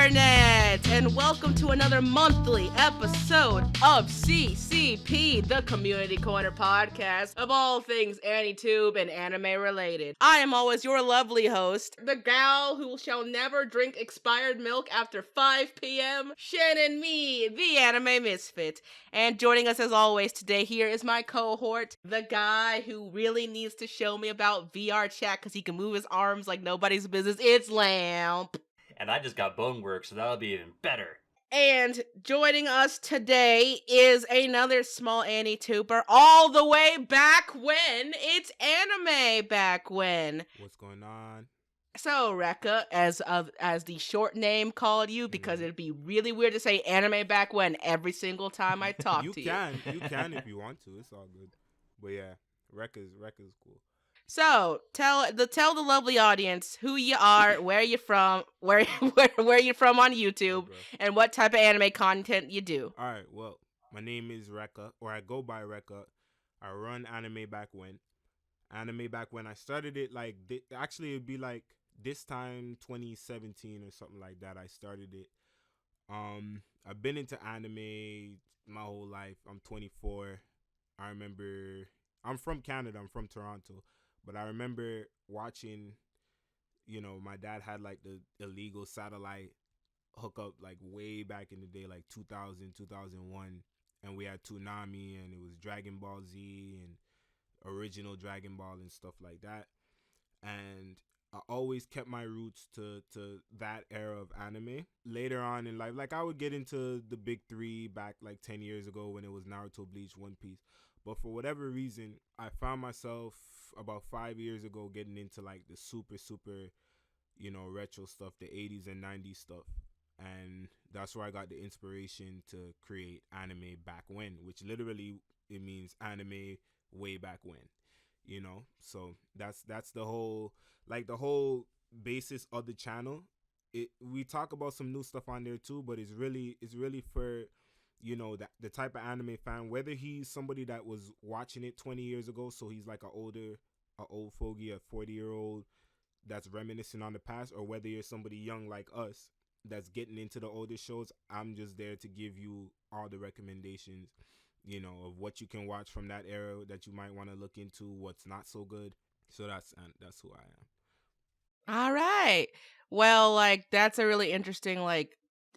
Internet, and welcome to another monthly episode of CCP, the Community Corner podcast of all things AniTube and anime related. I am always your lovely host, the gal who shall never drink expired milk after 5 p.m., Shannen, me, the anime misfit. And joining us as always today here is my cohort, the guy who really needs to show me about VR chat because he can move his arms like nobody's business. It's Lamp. And I just got bone work, so that'll be even better. And joining us today is another small AniTuber all the way back when. It's Animebackwhen. What's going on? So, Recca, as the short name called you, because it'd be really weird to say Animebackwhen every single time I talk to you. You can if you want to. It's all good. But yeah, Recca's cool. So tell the lovely audience who you are, where you're from, where you're from on YouTube, and what type of anime content you do. All right. Well, my name is Recca, or I go by Recca. I run Animebackwhen. Animebackwhen. I started it like actually it'd be like this time 2017 or something like that. I started it. I've been into anime my whole life. I'm 24. I remember I'm from Canada. I'm from Toronto. But I remember watching, my dad had like the illegal satellite hookup like way back in the day, like 2000, 2001. And we had Toonami and it was Dragon Ball Z and original Dragon Ball and stuff like that. And I always kept my roots to that era of anime. Later on in life, like I would get into the big three back like 10 years ago when it was Naruto, Bleach, One Piece. But for whatever reason, I found myself about 5 years ago getting into like the super, retro stuff, the 80s and 90s stuff. And that's where I got the inspiration to create Animebackwhen, which literally it means anime way back when, So that's the whole basis of the channel. We talk about some new stuff on there too, but it's really for that the type of anime fan, whether he's somebody that was watching it 20 years ago, so he's like a old fogey, a 40-year-old that's reminiscing on the past, or whether you're somebody young like us that's getting into the older shows. I'm just there to give you all the recommendations, of what you can watch from that era that you might want to look into, what's not so good. So that's who I am. All right. Well, that's a really interesting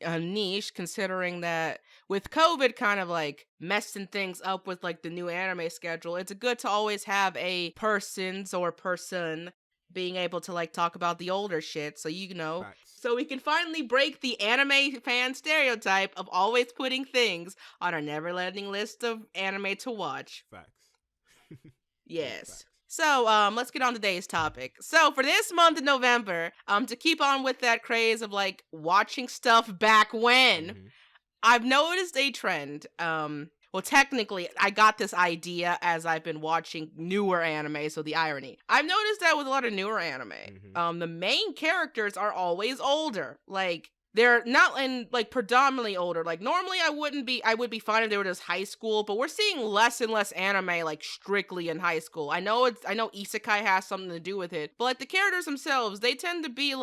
a niche, considering that with COVID kind of messing things up with the new anime schedule, it's good to always have a person being able to talk about the older shit, so Facts. so we can finally break the anime fan stereotype of always putting things on our never-ending list of anime to watch. Facts. Yes. Facts. So, let's get on today's topic. So, for this month of November, to keep on with that craze of, watching stuff back when, I've noticed a trend. Well, technically, I got this idea as I've been watching newer anime, so the irony. I've noticed that with a lot of newer anime, the main characters are always older. They're not predominantly older. Normally I would be fine if they were just high school, but we're seeing less and less anime strictly in high school. I know isekai has something to do with it, but the characters themselves, they tend to be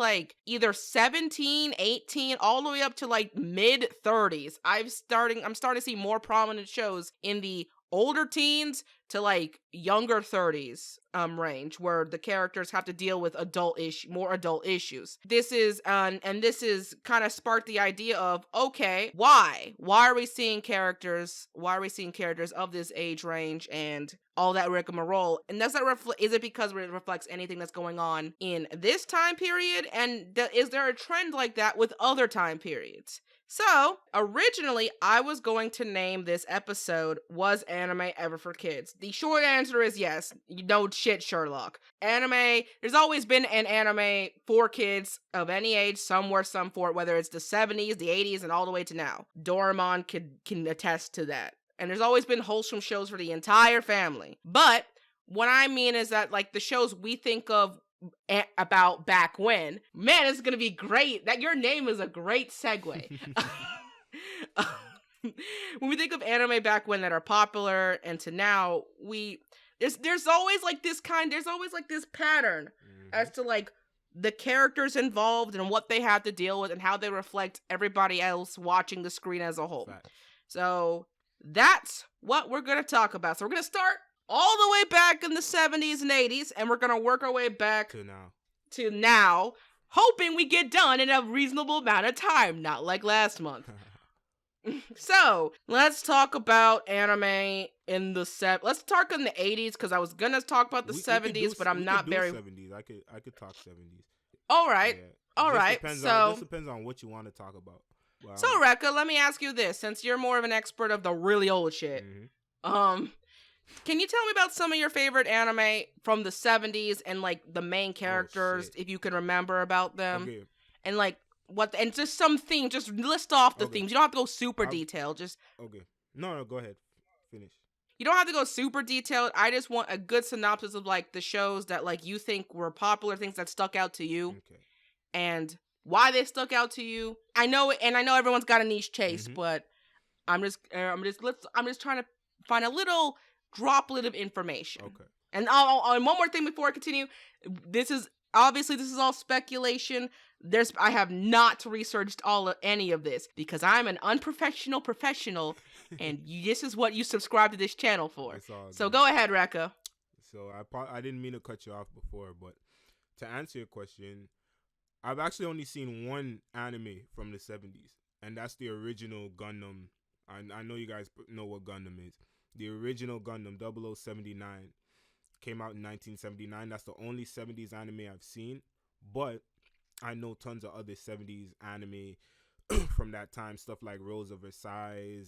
either 17, 18, all the way up to mid 30s. I'm starting to see more prominent shows in the older teens to younger 30s range, where the characters have to deal with more adult issues. This is kind of sparked the idea of, okay, why are we seeing characters of this age range and all that rigmarole? And is it because it reflects anything that's going on in this time period? And is there a trend like that with other time periods? So, originally, I was going to name this episode, Was Anime Ever for Kids? The short answer is yes. No shit, Sherlock. Anime, there's always been an anime for kids of any age, somewhere, some for it, whether it's the 70s, the 80s, and all the way to now. Doraemon can attest to that. And there's always been wholesome shows for the entire family. But what I mean is that, the shows we think of about back when, man, it's gonna be great. That your name is a great segue. When we think of anime back when that are popular and to now, there's always this pattern as to the characters involved and what they have to deal with and how they reflect everybody else watching the screen as a whole. Facts. So that's what we're going to talk about. So we're going to start all the way back in the 70s and 80s, and we're going to work our way back to now, hoping we get done in a reasonable amount of time, not like last month. So let's talk about anime in the let's talk in the 80s, because I was gonna talk about the 70s, but I'm not very 70s. I could talk 70s. All right. Yeah. All right. So it just depends on what you want to talk about. Wow. So Recca, let me ask you this, since you're more of an expert of the really old shit. Mm-hmm. Can you tell me about some of your favorite anime from the 70s and like the main characters, if you can remember about them? Okay. And like and just some themes, just list off the themes. You don't have to go super detailed, just okay. No, go ahead. Finish. You don't have to go super detailed. I just want a good synopsis of like the shows that like you think were popular, things that stuck out to you. Okay. And why they stuck out to you. I know everyone's got a niche taste, but I'm just trying to find a little droplet of information. Okay. And and one more thing before I continue. This is all speculation. I have not researched any of this because I'm an unprofessional professional, and this is what you subscribe to this channel for. So go ahead, Recca. So I didn't mean to cut you off before, but to answer your question, I've actually only seen one anime from the 70s, and that's the original Gundam. I know you guys know what Gundam is. The original Gundam 0079 came out in 1979. That's the only 70s anime I've seen, but I know tons of other 70s anime from that time, stuff like Rose of Versailles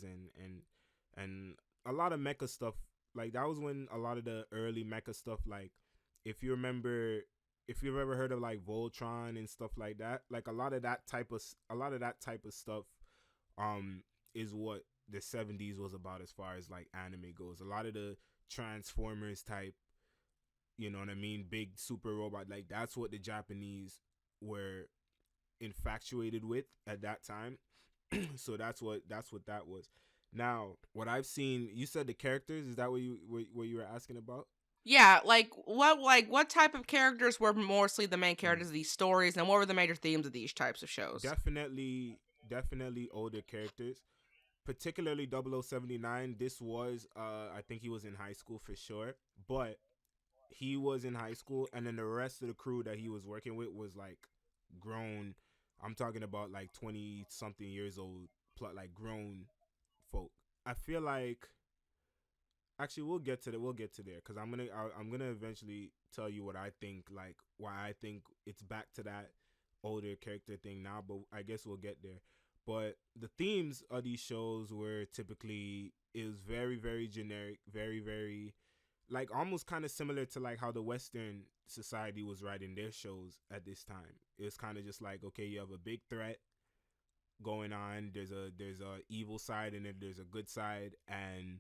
and a lot of mecha stuff. Like that was when a lot of the early mecha stuff, like if you've ever heard of like Voltron and stuff like that, like a lot of that type of stuff is what the 70s was about as far as like anime goes. A lot of the Transformers type, you know what I mean, big super robot, like that's what the Japanese were infatuated with at that time. So that's what that was. Now, what I've seen, you said the characters, is that what you were asking about? Yeah, what type of characters were mostly the main characters of these stories, and what were the major themes of these types of shows? Definitely older characters. Particularly 0079, this was I think he was in high school for sure, but he was in high school, and then the rest of the crew that he was working with was like grown. I'm talking about like 20 something years old, like grown folk. I feel like actually we'll get to there because I'm gonna eventually tell you what I think, like why I think it's back to that older character thing now, but I guess we'll get there. But the themes of these shows were typically, it was very, very generic, very, very, like almost kind of similar to like how the Western society was writing their shows at this time. It was kind of just like, okay, you have a big threat going on. There's a evil side and then there's a good side, and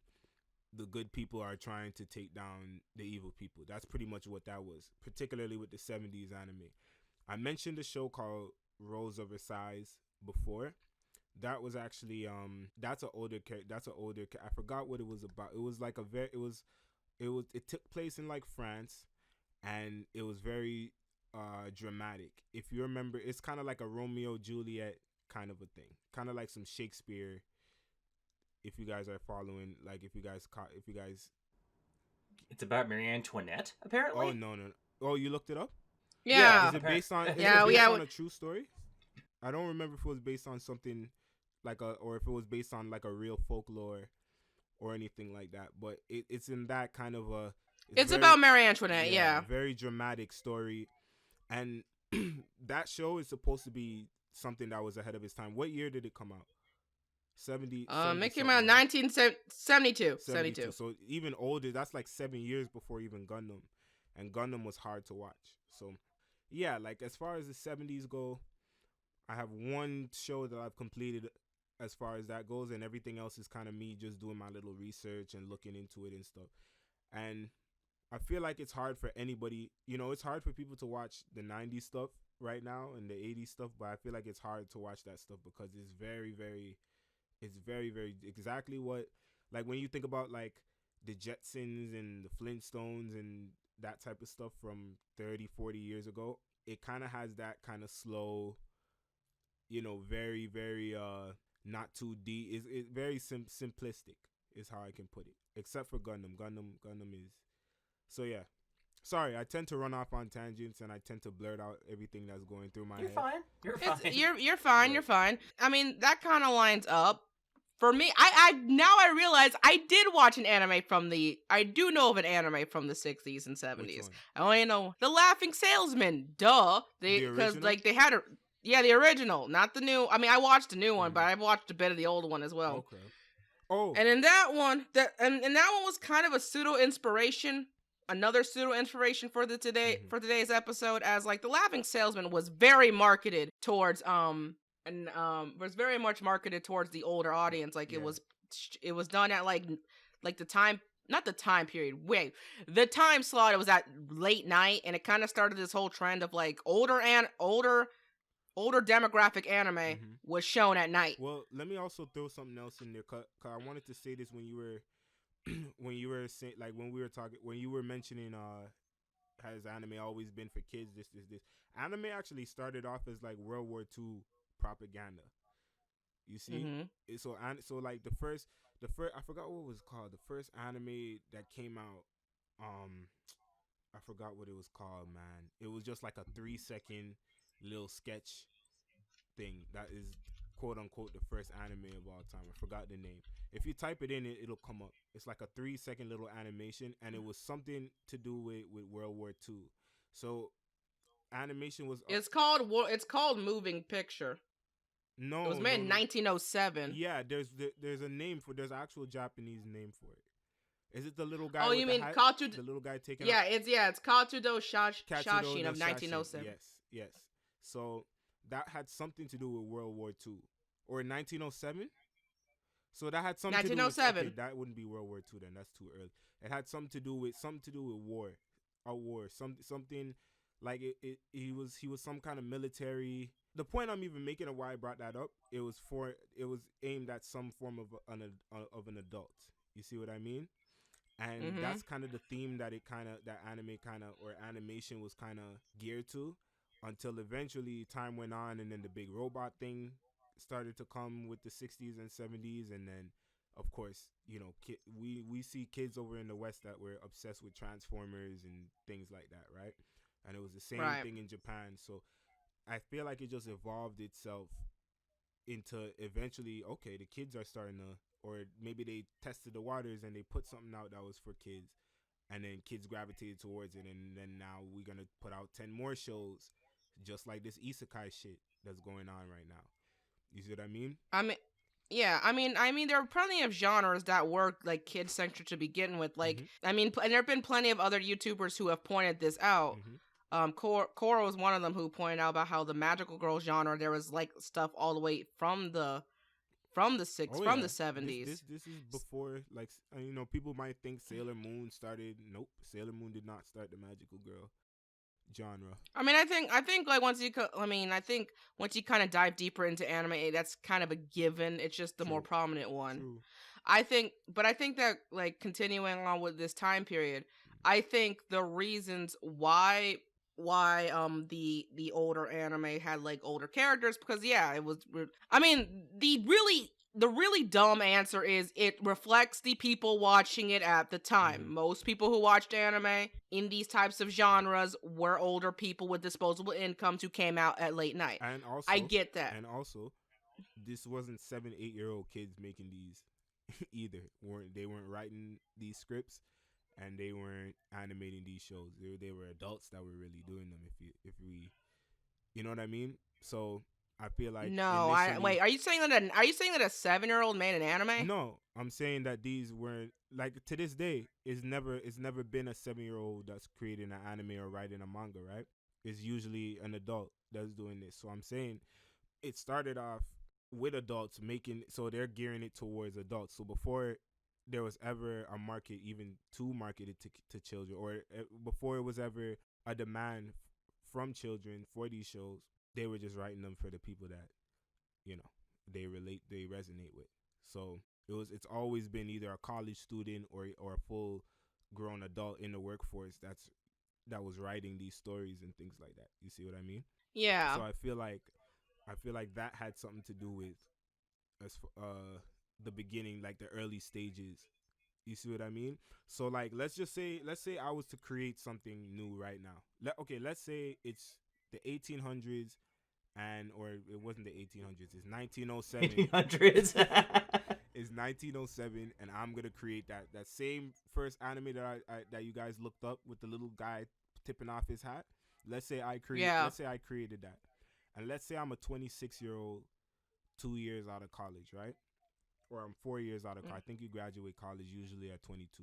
the good people are trying to take down the evil people. That's pretty much what that was, particularly with the 70s anime. I mentioned a show called Rose of Versailles before. That was actually that's an older I forgot what it was about. It was like it took place in like France, and it was very dramatic. If you remember, it's kind of like a Romeo Juliet kind of a thing, kind of like some Shakespeare. If you guys are following, like if you guys it's about Marie Antoinette, apparently. Oh no. Oh, you looked it up? Yeah. Is it based on a true story? I don't remember if it was based on something or if it was based on like a real folklore or anything like that. But it's in that kind of a. It's about Marie Antoinette, yeah. Very dramatic story, and that show is supposed to be something that was ahead of its time. What year did it come out? 70. It came out in 1972. 72. So even older. That's like 7 years before even Gundam, and Gundam was hard to watch. So yeah, like as far as the 70s go, I have one show that I've completed as far as that goes, and everything else is kind of me just doing my little research and looking into it and stuff. And I feel like it's hard for anybody, it's hard for people to watch the 90s stuff right now and the 80s stuff, but I feel like it's hard to watch that stuff because it's very, very exactly what, like when you think about like the Jetsons and the Flintstones and that type of stuff from 30, 40 years ago, it kind of has that kind of slow, very very not too deep. It's very simplistic is how I can put it. Except for Gundam is so yeah. Sorry, I tend to run off on tangents and I tend to blurt out everything that's going through my head. You're fine. You're fine. But, you're fine. I mean, that kind of lines up. For me, I now I realize I did watch an anime I do know of an anime from the 60s and 70s. I only know The Laughing Salesman. Duh. Because like they had the original, not the new. I mean, I watched the new one, but I watched a bit of the old one as well. Okay. Oh. And in that one, that one was kind of a pseudo inspiration. Another pseudo inspiration for for today's episode, as like The Laughing Salesman was very marketed towards was very much marketed towards the older audience. Like it was done at like the time, not the time period. Wait, the time slot. It was at late night, and it kind of started this whole trend of like older demographic anime was shown at night. Well, let me also throw something else in there, cause I wanted to say this when you were saying, like when we were talking, when you were mentioning has anime always been for kids, this anime actually started off as like World War II propaganda, you see. So like the first I forgot what it was called, the first anime that came out, I forgot what it was called, man. It was just like a 3-second little sketch thing that is quote unquote the first anime of all time. I forgot the name. If you type it in, it'll come up. It's like a 3-second little animation, and it was something to do with World War II. So animation was. It's called Moving Picture. No, it was made in 1907. Yeah, there's a name for. There's an actual Japanese name for it. Is it the little guy? Oh, with you the mean hat? Katsudo? The little guy taking. Yeah, it's Katsudo Shashin of 1907. Yes. So that had something to do with World War II, or 1907. So that had something 1907. To do with, okay, that wouldn't be World War II then. That's too early. It had something to do with war, a war, something like he was some kind of military. The point I'm even making of why I brought that up, it was aimed at some form of an adult. You see what I mean? And that's kind of the theme that anime or animation was kind of geared to, until eventually time went on, and then the big robot thing started to come with the 60s and 70s, and then of course we see kids over in the West that were obsessed with Transformers and things like that, right? And it was the same thing in Japan. So I feel like it just evolved itself into eventually, okay, the kids are starting to, or maybe they tested the waters and they put something out that was for kids, and then kids gravitated towards it, and then now we're gonna put out 10 more shows just like this isekai shit that's going on right now. You see what I mean? I mean, there are plenty of genres that were like kid-centric to begin with. Like, I mean, and there have been plenty of other YouTubers who have pointed this out. Koro was one of them who pointed out about how the magical girl genre, there was like stuff all the way from the 70s. This is before, like, people might think Sailor Moon started. Nope, Sailor Moon did not start the magical girl genre. I mean, I think like once you kind of dive deeper into anime, that's kind of a given. It's just the more prominent one. True. I think that like continuing on with this time period, I think the reasons why the older anime had like older characters, because it was. I mean, the really dumb answer is it reflects the people watching it at the time. Most people who watched anime in these types of genres were older people with disposable incomes who came out at late night. And also, I get that. And also, this wasn't 7-8-year-old kids making these either. They weren't writing these scripts, and they weren't animating these shows. They were adults that were really doing them. If we, you know what I mean? So I feel like wait. Are you saying that a 7-year-old made an anime? No, I'm saying that these weren't, like, to this day. It's never been a 7-year-old that's creating an anime or writing a manga, right? It's usually an adult that's doing this. So I'm saying it started off with adults making, so they're gearing it towards adults. So before there was ever a market even to market it to children, or before it was ever a demand from children for these shows, they were just writing them for the people that they resonate with. So it's always been either a college student or a full grown adult in the workforce that's that was writing these stories and things like that. You see what I mean? Yeah. So I feel like that had something to do with as the beginning, like the early stages. You see what I mean? So like let's say I was to create something new right now. Let's say it's the 1800s or it wasn't the 1800s. It's 1907. 1800s. It's 1907, and I'm gonna create that same first anime that that you guys looked up with the little guy tipping off his hat. Let's say I created that, and let's say I'm a 26-year-old, 2 years out of college, right? Or I'm 4 years out of college. I think you graduate college usually at 22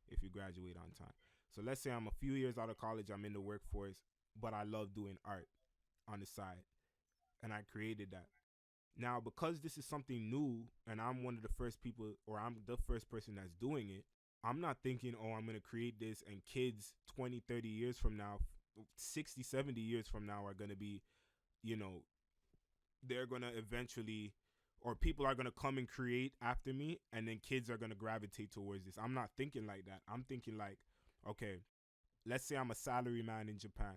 if you graduate on time. So let's say I'm a few years out of college. I'm in the workforce, but I love doing art on the side, and I created that. Now, because this is something new and I'm one of the first people, or I'm the first person that's doing it, I'm not thinking, oh, I'm going to create this and kids 20, 30 years from now, 60, 70 years from now are going to be, they're going to eventually, or people are going to come and create after me, and then kids are going to gravitate towards this. I'm not thinking like that. I'm thinking like, okay, let's say I'm a salary man in Japan.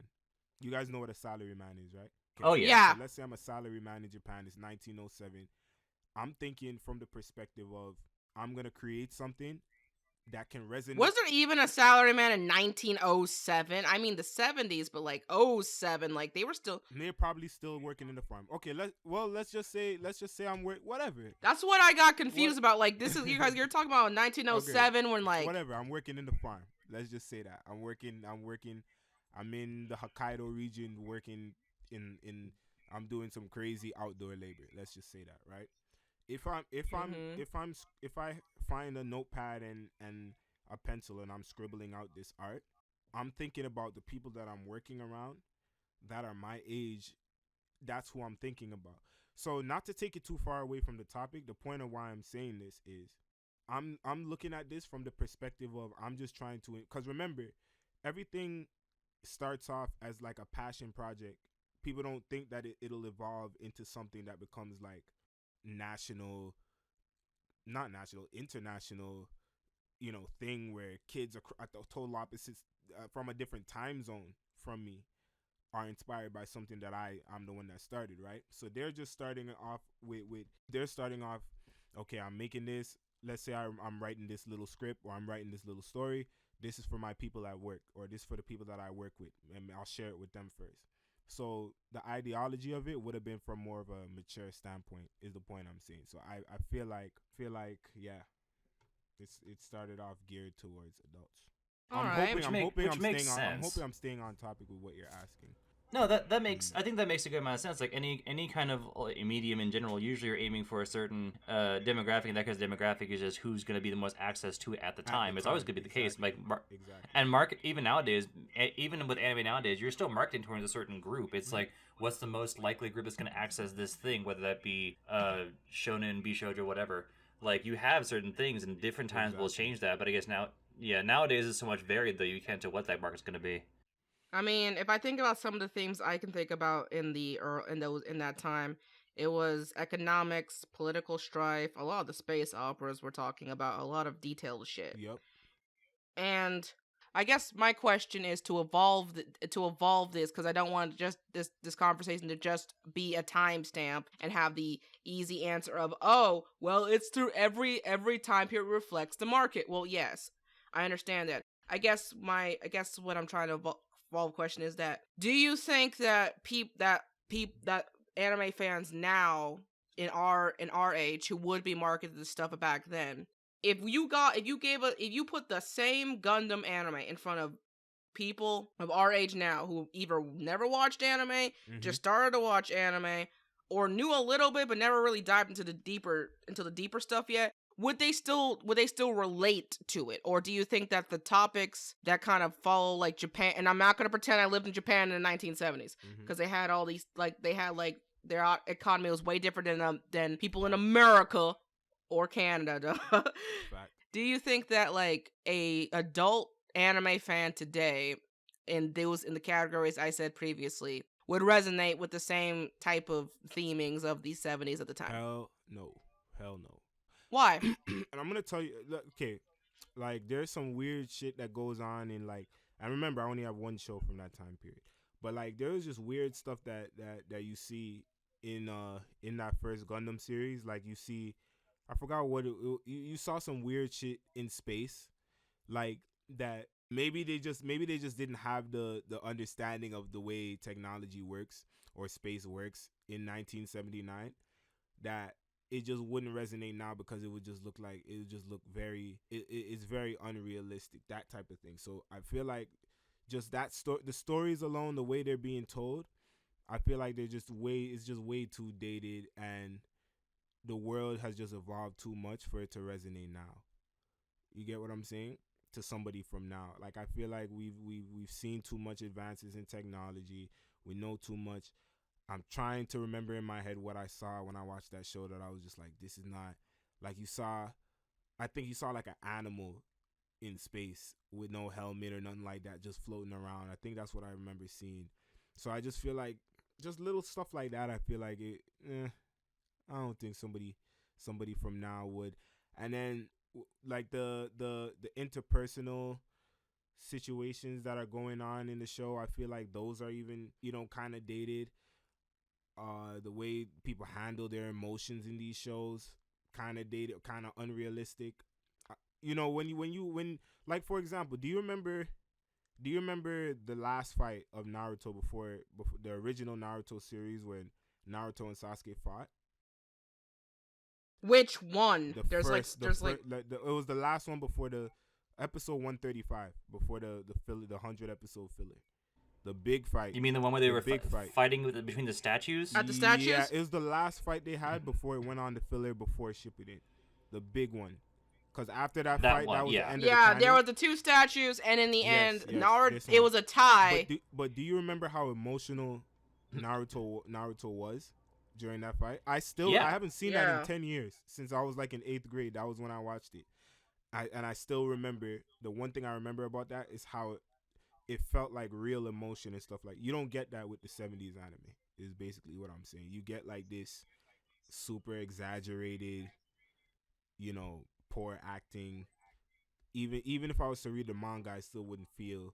You guys know what a salary man is, right? Okay. Oh, yeah. So let's say I'm a salary man in Japan. It's 1907. I'm thinking from the perspective of I'm going to create something that can resonate. Was there even a salaryman in 1907? I mean, the 70s, but like 07, like they were still. They're probably still working in the farm. Okay, let's just say I'm whatever. That's what I got confused about. Like this is you're talking about 1907 when like whatever. I'm working in the farm. Let's just say that I'm working. I'm in the Hokkaido region working in. I'm doing some crazy outdoor labor. Let's just say that, right? If I find a notepad and a pencil and I'm scribbling out this art, I'm thinking about the people that I'm working around that are my age. That's who I'm thinking about. So not to take it too far away from the topic, the point of why I'm saying this is I'm looking at this from the perspective of I'm just trying to, because remember, everything starts off as like a passion project. People don't think that it'll evolve into something that becomes like international, thing where kids are at the total opposites from a different time zone from me are inspired by something that I'm the one that started, right? So they're just starting off okay, I'm making this. Let's say I'm writing this little script or I'm writing this little story. This is for my people at work, or this is for the people that I work with, and I'll share it with them first. So the ideology of it would have been from more of a mature standpoint is the point I'm saying. So I feel like yeah, it started off geared towards adults. I'm hoping I'm staying on topic with what you're asking. No, that makes. I think that makes a good amount of sense. Like any kind of medium in general, usually you're aiming for a certain demographic, and that because demographic is just who's going to be the most access to it at the time. It's always going to be the case. Like and market even nowadays, even with anime nowadays, you're still marketing towards a certain group. It's like what's the most likely group that's going to access this thing, whether that be shonen, bishoujo, whatever. Like you have certain things, and different times will change that. But I guess nowadays it's so much varied that you can't tell what that market's going to be. I mean, if I think about some of the themes I can think about in that time, it was economics, political strife, a lot of the space operas we're talking about, a lot of detailed shit. Yep. And I guess my question is to evolve this, because I don't want just this conversation to just be a timestamp and have the easy answer of, oh, well, it's through every time period reflects the market. Well, yes, I understand that. I guess what I'm trying to evolve question is that, do you think that that anime fans now in our age who would be marketed the stuff back then, if you put the same Gundam anime in front of people of our age now who either never watched anime, just started to watch anime, or knew a little bit but never really dived into the deeper stuff yet, would they still relate to it? Or do you think that the topics that kind of follow like Japan, and I'm not going to pretend I lived in Japan in the 1970s, because they had all these their economy was way different than people in America or Canada. Do you think that like a adult anime fan today in the categories I said previously would resonate with the same type of themings of the 70s at the time? Hell no. Why? And I'm gonna tell you, okay, like there's some weird shit that goes on in like And remember, I only have one show from that time period. But like there was just weird stuff that you see in that first Gundam series. Like you see, I forgot what you saw some weird shit in space, like that. Maybe they just didn't have the understanding of the way technology works or space works in 1979, that it just wouldn't resonate now because it would just look very it's very unrealistic, that type of thing. So I feel like just the stories alone, the way they're being told, I feel like it's just way too dated, and the world has just evolved too much for it to resonate now. You get what I'm saying? To somebody from now, like I feel like we've seen too much advances in technology. We know too much. I'm trying to remember in my head what I saw when I watched that show, that I was just like, this is not like I think you saw like an animal in space with no helmet or nothing like that, just floating around. I think that's what I remember seeing. So I just feel like just little stuff like that. I feel like I don't think somebody from now would. And then like the interpersonal situations that are going on in the show, I feel like those are even, kind of dated. The way people handle their emotions in these shows, kind of dated, kind of unrealistic. When like, for example, do you remember the last fight of Naruto before the original Naruto series, when Naruto and Sasuke fought? Which one? It was the last one before the episode 135, before the 100 episode filler. The big fight. You mean the one where they were fighting between the statues? At the statues? Yeah, it was the last fight they had before it went on the filler, before Shippuden. The big one. Because after that fight, that was the end of the canon. There were the two statues, and in the end, Naruto, it was a tie. But do you remember how emotional Naruto was during that fight? I haven't seen that in 10 years. Since I was like in 8th grade. That was when I watched it. I still remember, the one thing I remember about that is how it felt like real emotion and stuff. Like, you don't get that with the 70s anime, is basically what I'm saying. You get like this super exaggerated, poor acting. Even if I was to read the manga, I still wouldn't feel,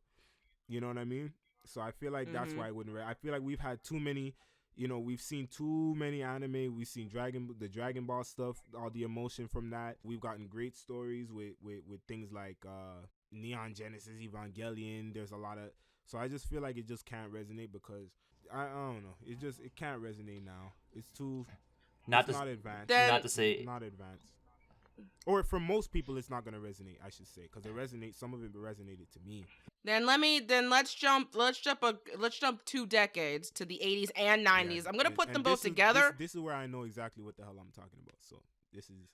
you know what I mean? So I feel like that's why I wouldn't read. I feel like we've had too many, we've seen too many anime. We've seen the Dragon Ball stuff, all the emotion from that. We've gotten great stories with things like Neon Genesis Evangelion. There's a lot of, so I just feel like it just can't resonate because I don't know. It can't resonate now. It's too not advanced. Not to say not advanced. Or for most people, it's not gonna resonate. I should say, because it resonates. Some of it resonated to me. Let's jump 2 decades to the 80s and 90s. Yeah, I'm gonna put them both together. This is where I know exactly what the hell I'm talking about. So this is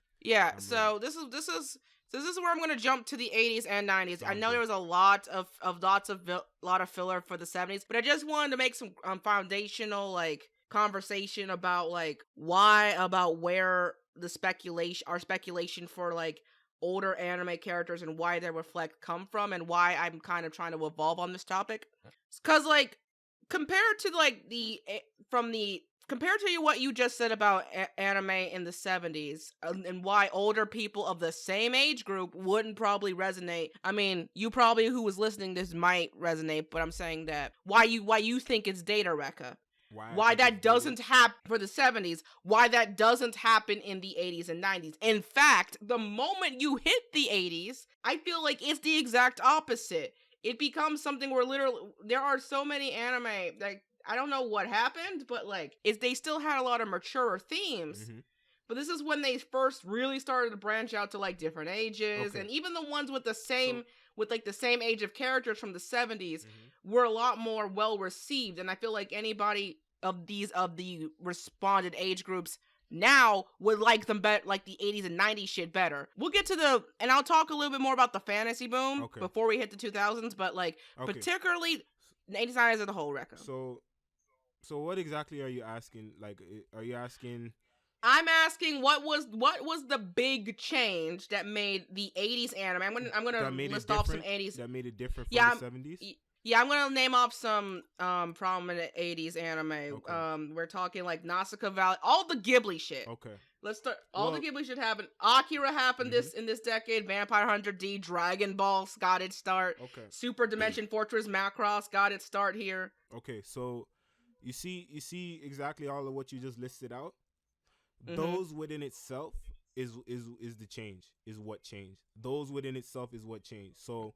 this is where I'm gonna jump to the 80s and 90s. I know there was a lot of filler for the 70s, but I just wanted to make some foundational like conversation about like where the speculation for like older anime characters and why they reflect come from, and why I'm kind of trying to evolve on this topic. Because like compared to what you just said about anime in the 70s, and why older people of the same age group wouldn't probably resonate. I mean, you probably, who was listening this, might resonate, but I'm saying that why you think it's data, Recca. Why that doesn't happen for the 70s, why that doesn't happen in the 80s and 90s. In fact, the moment you hit the 80s, I feel like it's the exact opposite. It becomes something where literally there are so many anime, like, I don't know what happened, but like, they still had a lot of mature themes. Mm-hmm. But this is when they first really started to branch out to like different ages, okay. And even the ones with the same age of characters from the 70s mm-hmm. were a lot more well received. And I feel like anybody of the responded age groups now would like them better, like the 80s and 90s shit better. We'll get to and I'll talk a little bit more about the fantasy boom before we hit the 2000s, but like particularly the 80s and 90s as a whole, Recca. So what exactly are you asking? Like, are you asking? I'm asking what was the big change that made the 80s anime? I'm gonna list off some 80s that made it different from the 70s. Yeah, I'm gonna name off some prominent 80s anime. Okay. We're talking like Nausicaa Valley, all the Ghibli shit. Okay. Let's start. All the Well, Ghibli should happen. Akira happened mhm. in this decade. Vampire Hunter D, Dragon Balls got its start. Okay. Super Dimension Fortress Macross got its start here. Okay, so you see exactly all of what you just listed out. Mm-hmm. Those within itself is the change. Is what changed. Those within itself is what changed. So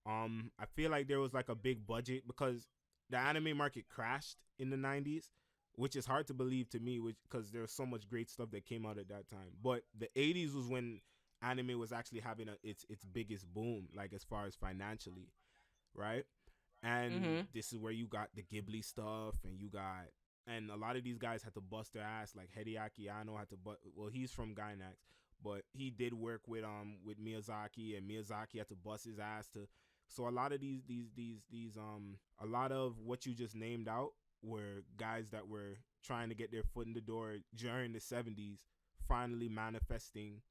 I feel like there was like a big budget because the anime market crashed in the 90s, which is hard to believe to me, which because there's so much great stuff that came out at that time. But the 80s was when anime was actually having its biggest boom, like as far as financially, right? And Mm-hmm. this is where you got the Ghibli stuff, and you got and a lot of these guys had to bust their ass. Like Hideaki Anno had to well, he's from Gainax, but he did work with Miyazaki, and Miyazaki had to bust his ass to. So a lot of a lot of what you just named out were guys that were trying to get their foot in the door during the 70s, finally manifesting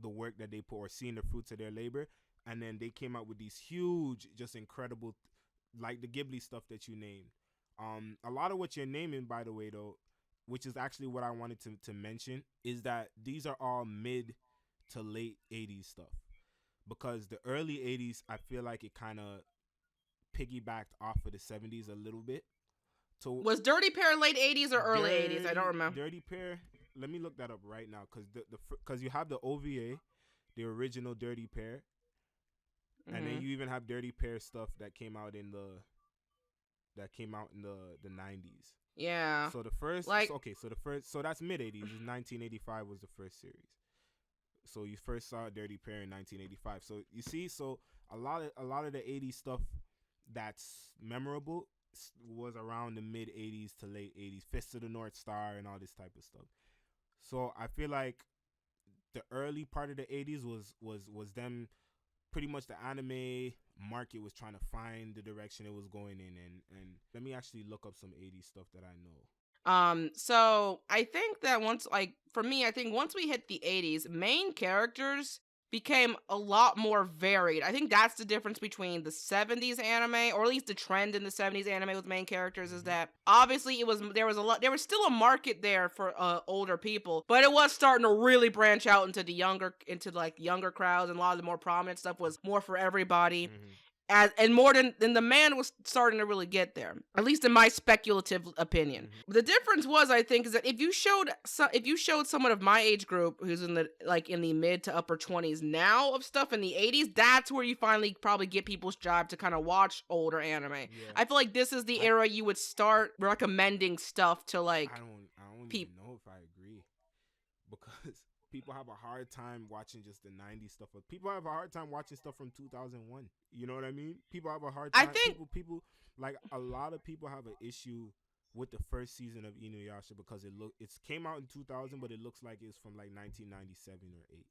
the work that they put or seeing the fruits of their labor. And then they came out with these huge, just incredible, like the Ghibli stuff that you named. A lot of what you're naming, by the way, though, which is actually what I wanted to mention, is that these are all mid to late 80s stuff. Because the early 80s, I feel like it kind of piggybacked off of the 70s a little bit. So Was Dirty Pair late 80s or early 80s? I don't remember. Dirty Pair. Let me look that up right now, because you have the OVA, the original Dirty Pair, and then you even have Dirty Pair stuff that came out in the 90s. Yeah. So the first, like, so that's mid 80s. 1985 was the first series. So you first saw Dirty Pair in 1985. So you see, so a lot of the 80s stuff that's memorable was around the mid 80s to late 80s. Fist of the North Star and all this type of stuff. So I feel like the early part of the 80s was them. Pretty much the anime market was trying to find the direction it was going in, and let me actually look up some 80s stuff that I know. So I think that for me, I think once we hit the 80s, main characters became a lot more varied. I think that's the difference between the 70s anime, or at least the trend in the 70s anime with main characters, is that obviously there was still a market there for older people, but it was starting to really branch out into younger crowds, and a lot of the more prominent stuff was more for everybody. And more than the man was starting to really get there, at least in my speculative opinion. The difference was, I think, is that if you showed someone of my age group who's in the mid to upper 20s now of stuff in the 80s, that's where you finally probably get people's job to kind of watch older anime. Yeah. I feel like this is the era you would start recommending stuff to I don't even know if I agree, because people have a hard time watching just the 90s stuff. People have a hard time watching stuff from 2001. You know what I mean? People have a hard time. I think people like a lot of people have an issue with the first season of Inuyasha because it came out in 2000, but it looks like it's from like 1997 or 8.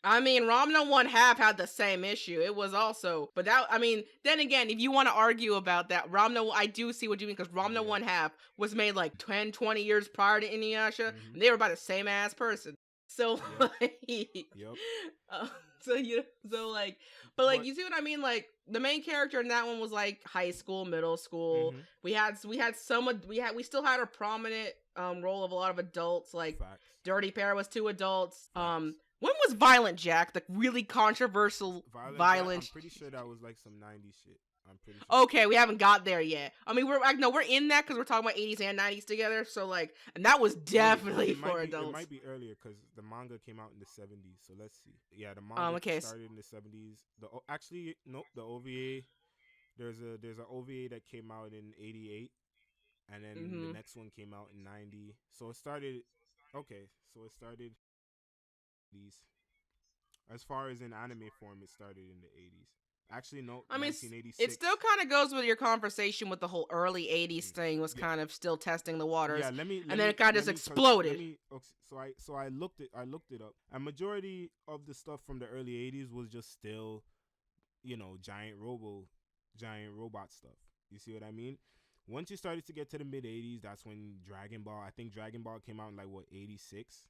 I mean, Ramna 1/2 had the same issue. It was also, but that, I mean, then again, if you want to argue about that, I do see what you mean, because Ramna 1/2 was made like 10, 20 years prior to Inuyasha, and they were about the same ass person. So, but you see what I mean? Like, the main character in that one was like high school, middle school. We still had a prominent role of a lot of adults. Like, Facts. Dirty Pair was 2 adults. Facts. When was Violent Jack, the really controversial violent? I'm pretty sure that was like some 90s shit. I'm pretty sure. Okay, we haven't got there yet. I mean, we're in that because we're talking about 80s and 90s together. So and that was definitely for adults. It might be earlier because the manga came out in the 70s. So let's see. Yeah, the manga started in the 70s. Actually, nope. The OVA. There's an OVA that came out in 88, and then the next one came out in 90. So it started. Okay, so it started. As far as in anime form, it started in the 80s. Actually, no. I mean, 1986. It still kind of goes with your conversation with the whole early 80s thing was kind of still testing the waters. Yeah, then it kind of just exploded. So I looked it up. A majority of the stuff from the early 80s was just still, giant robot stuff. You see what I mean? Once you started to get to the mid 80s, that's when Dragon Ball. I think Dragon Ball came out in 86.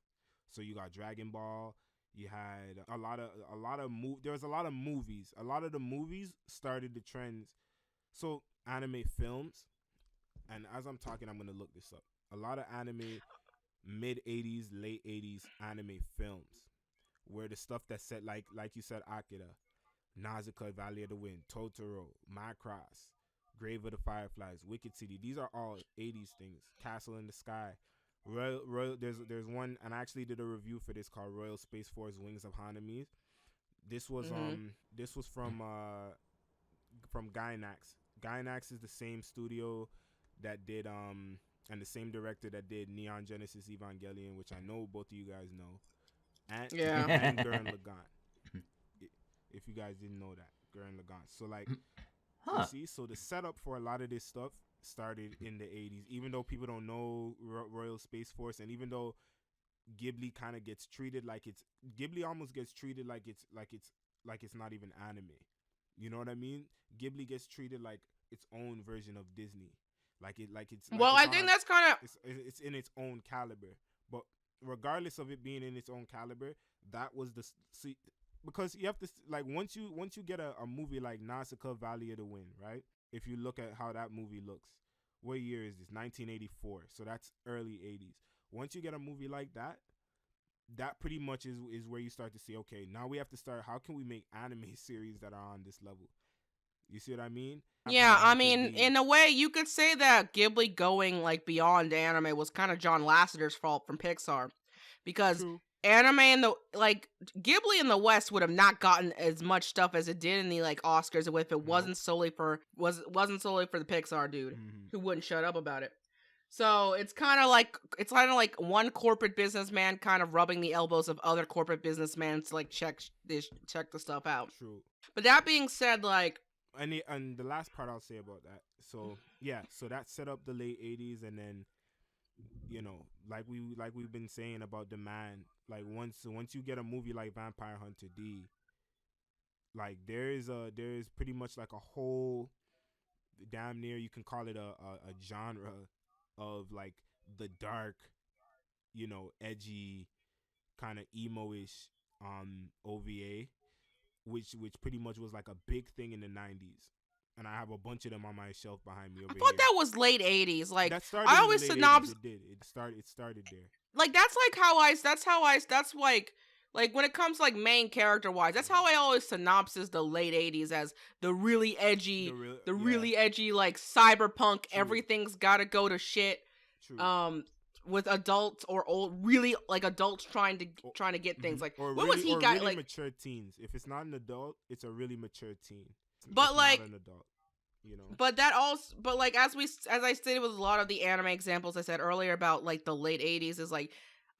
So you got Dragon Ball. You had there was a lot of movies. A lot of the movies started the trends. So anime films, and as I'm talking, I'm gonna look this up. A lot of anime mid 80s, late 80s anime films, where the stuff that set like you said, Akira, Nausicaa, Valley of the Wind, Totoro, Macross, Grave of the Fireflies, Wicked City. These are all 80s things. Castle in the Sky. Royal there's one, and I actually did a review for this called Royal Space Force Wings of Hanamis. This was from Gainax. Gainax is the same studio that did and the same director that did Neon Genesis Evangelion, which I know both of you guys know, and Yeah. and Gurren Lagann. If you guys didn't know that, Gurren Lagann. So like, you see, so the setup for a lot of this stuff started in the 80s. Even though people don't know Royal Space Force, and even though Ghibli kind of gets treated like it's Ghibli almost gets treated like it's not even anime. You know what I mean? Ghibli gets treated like its own version of Disney. Well, I think that's kind of it's in its own caliber. But regardless of it being in its own caliber, that was the see, because you have to like once you get a movie like Nausicaa Valley of the Wind, right? If you look at how that movie looks, what year is this? 1984. So that's early 80s. Once you get a movie like that, that pretty much is where you start to say, okay, now we have to start. How can we make anime series that are on this level? You see what I mean? Yeah, I mean, in a way, you could say that Ghibli going like beyond anime was kind of John Lasseter's fault from Pixar, because True. anime in the like Ghibli in the West would have not gotten as much stuff as it did in the like Oscars if it wasn't solely for wasn't solely for the Pixar dude who wouldn't shut up about it. So it's kind of like one corporate businessman kind of rubbing the elbows of other corporate businessmen to like check the stuff out. True. But that being said, like. And the last part I'll say about that. So yeah, so that set up the late 80s, and then like we've been saying about demand. Like once you get a movie like Vampire Hunter D, like there's pretty much like a whole damn near you can call it a genre of like the dark, edgy kind of emo-ish OVA, which pretty much was like a big thing in the 90s. And I have a bunch of them on my shelf behind me over here. I thought that was late 80s. Like, that started I always synopsis. It started there. Like, that's like when it comes to like main character wise, that's how I always synopsis the late 80s as the really edgy, really edgy, like cyberpunk. True. Everything's gotta go to shit. True. With adults or old, really like adults trying to get things like what really, was he got really like mature teens. If it's not an adult, it's a really mature teen. But like not an adult, But that also, but like as I stated with a lot of the anime examples I said earlier about like the late 80s is like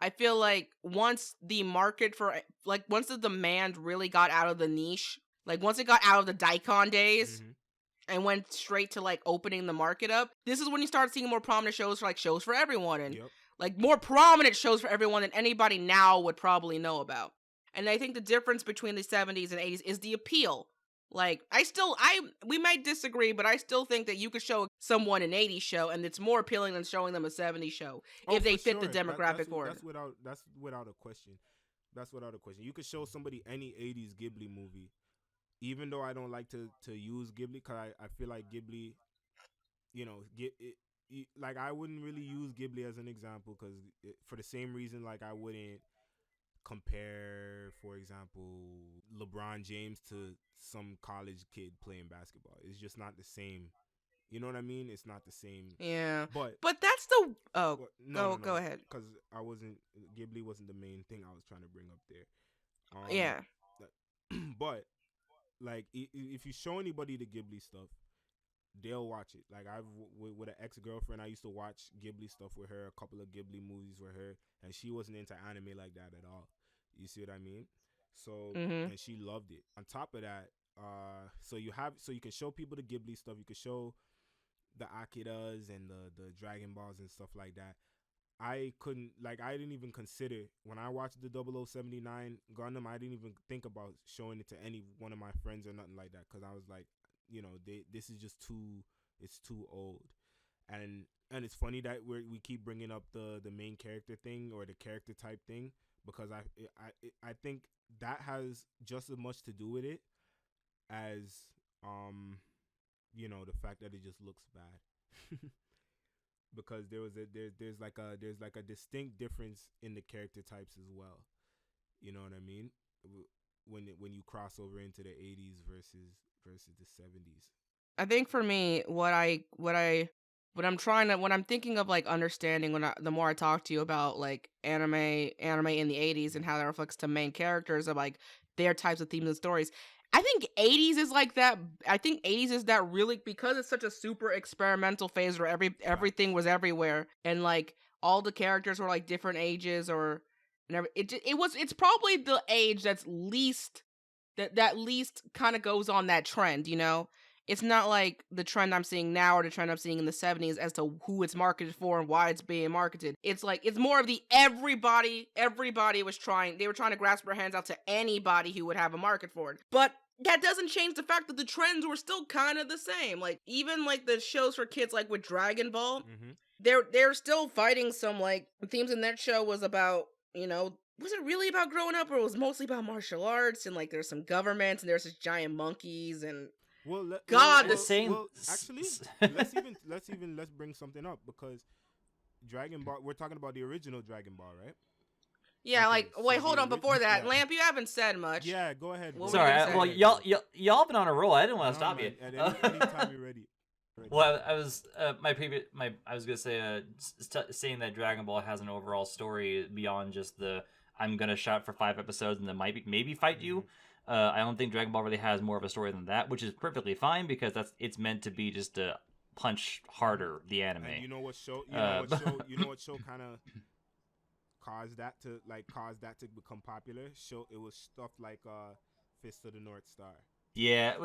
I feel like once the market for like once the demand really got out of the niche, like once it got out of the daikon days. And went straight to like opening the market up. This is when you start seeing more prominent shows for like shows for everyone and like more prominent shows for everyone than anybody now would probably know about. And I think the difference between the 70s and 80s is the appeal. Like we might disagree, but I still think that you could show someone an 80s show and it's more appealing than showing them a 70s show if they fit the demographic order. That's without a question. That's without a question. You could show somebody any 80s Ghibli movie. Even though I don't like to use Ghibli, because I feel like Ghibli, like I wouldn't really use Ghibli as an example because for the same reason, like I wouldn't compare, for example, LeBron James to some college kid playing basketball. It's just not the same. You know what I mean? It's not the same. Yeah. But that's the go ahead. Because Ghibli wasn't the main thing I was trying to bring up there. Yeah. But like if you show anybody the Ghibli stuff, they'll watch it. Like with an ex-girlfriend, I used to watch Ghibli stuff with her, a couple of Ghibli movies with her, and she wasn't into anime like that at all. You see what I mean? So and she loved it. On top of that, so you can show people the Ghibli stuff. You can show the Akiras and the Dragon Balls and stuff like that. I didn't even consider when I watched the 0079 Gundam. I didn't even think about showing it to any one of my friends or nothing like that because I was like, this is just it's too old. And it's funny that we keep bringing up the main character thing or the character type thing because I think that has just as much to do with it as the fact that it just looks bad. because there's like a distinct difference in the character types as well. You know what I mean? When you cross over into the 80s versus the 70s. I think for me, what I'm thinking of like understanding the more I talk to you about like anime in the 80s and how that reflects to main characters of like their types of themes and stories. I think 80s is like that. I think 80s is that really because it's such a super experimental phase where everything was everywhere and like all the characters were like different ages or and it's probably the age that's least that least kind of goes on that trend, you know? It's not like the trend I'm seeing now or the trend I'm seeing in the 70s as to who it's marketed for and why it's being marketed. It's like it's more of the everybody they were trying to grasp their hands out to anybody who would have a market for it. But that doesn't change the fact that the trends were still kind of the same. Like even like the shows for kids like with Dragon Ball, they're still fighting some like themes in that show was about, you know, was it really about growing up or it was mostly about martial arts and like there's some governments and there's just giant monkeys and actually, let's bring something up because Dragon Ball. We're talking about the original Dragon Ball, right? Yeah, okay, wait, hold on. Before that, Lamp, you haven't said much. Yeah, go ahead. Sorry, well, y'all been on a roll. I didn't want to stop you. At any time you're ready. Well, I was I was gonna say saying that Dragon Ball has an overall story beyond just the I'm gonna shout for 5 episodes and then maybe fight you. I don't think Dragon Ball really has more of a story than that, which is perfectly fine because it's meant to be just to punch harder the anime. And you know what show kind of caused that to become popular? It was stuff like Fist of the North Star. Yeah,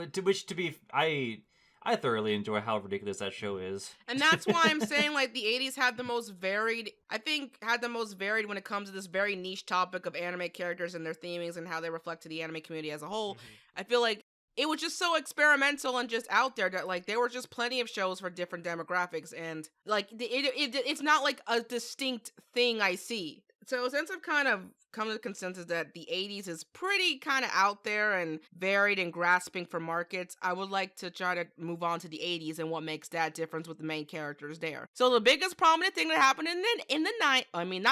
I thoroughly enjoy how ridiculous that show is. And that's why I'm saying like the 80s had the most varied when it comes to this very niche topic of anime characters and their themings and how they reflect to the anime community as a whole. I feel like it was just so experimental and just out there that like there were just plenty of shows for different demographics and like it's not like a distinct thing I see. So since I've kind of come to the consensus that the 80s is pretty kind of out there and varied and grasping for markets, I would like to try to move on to the 80s and what makes that difference with the main characters there. So the biggest prominent thing that happened not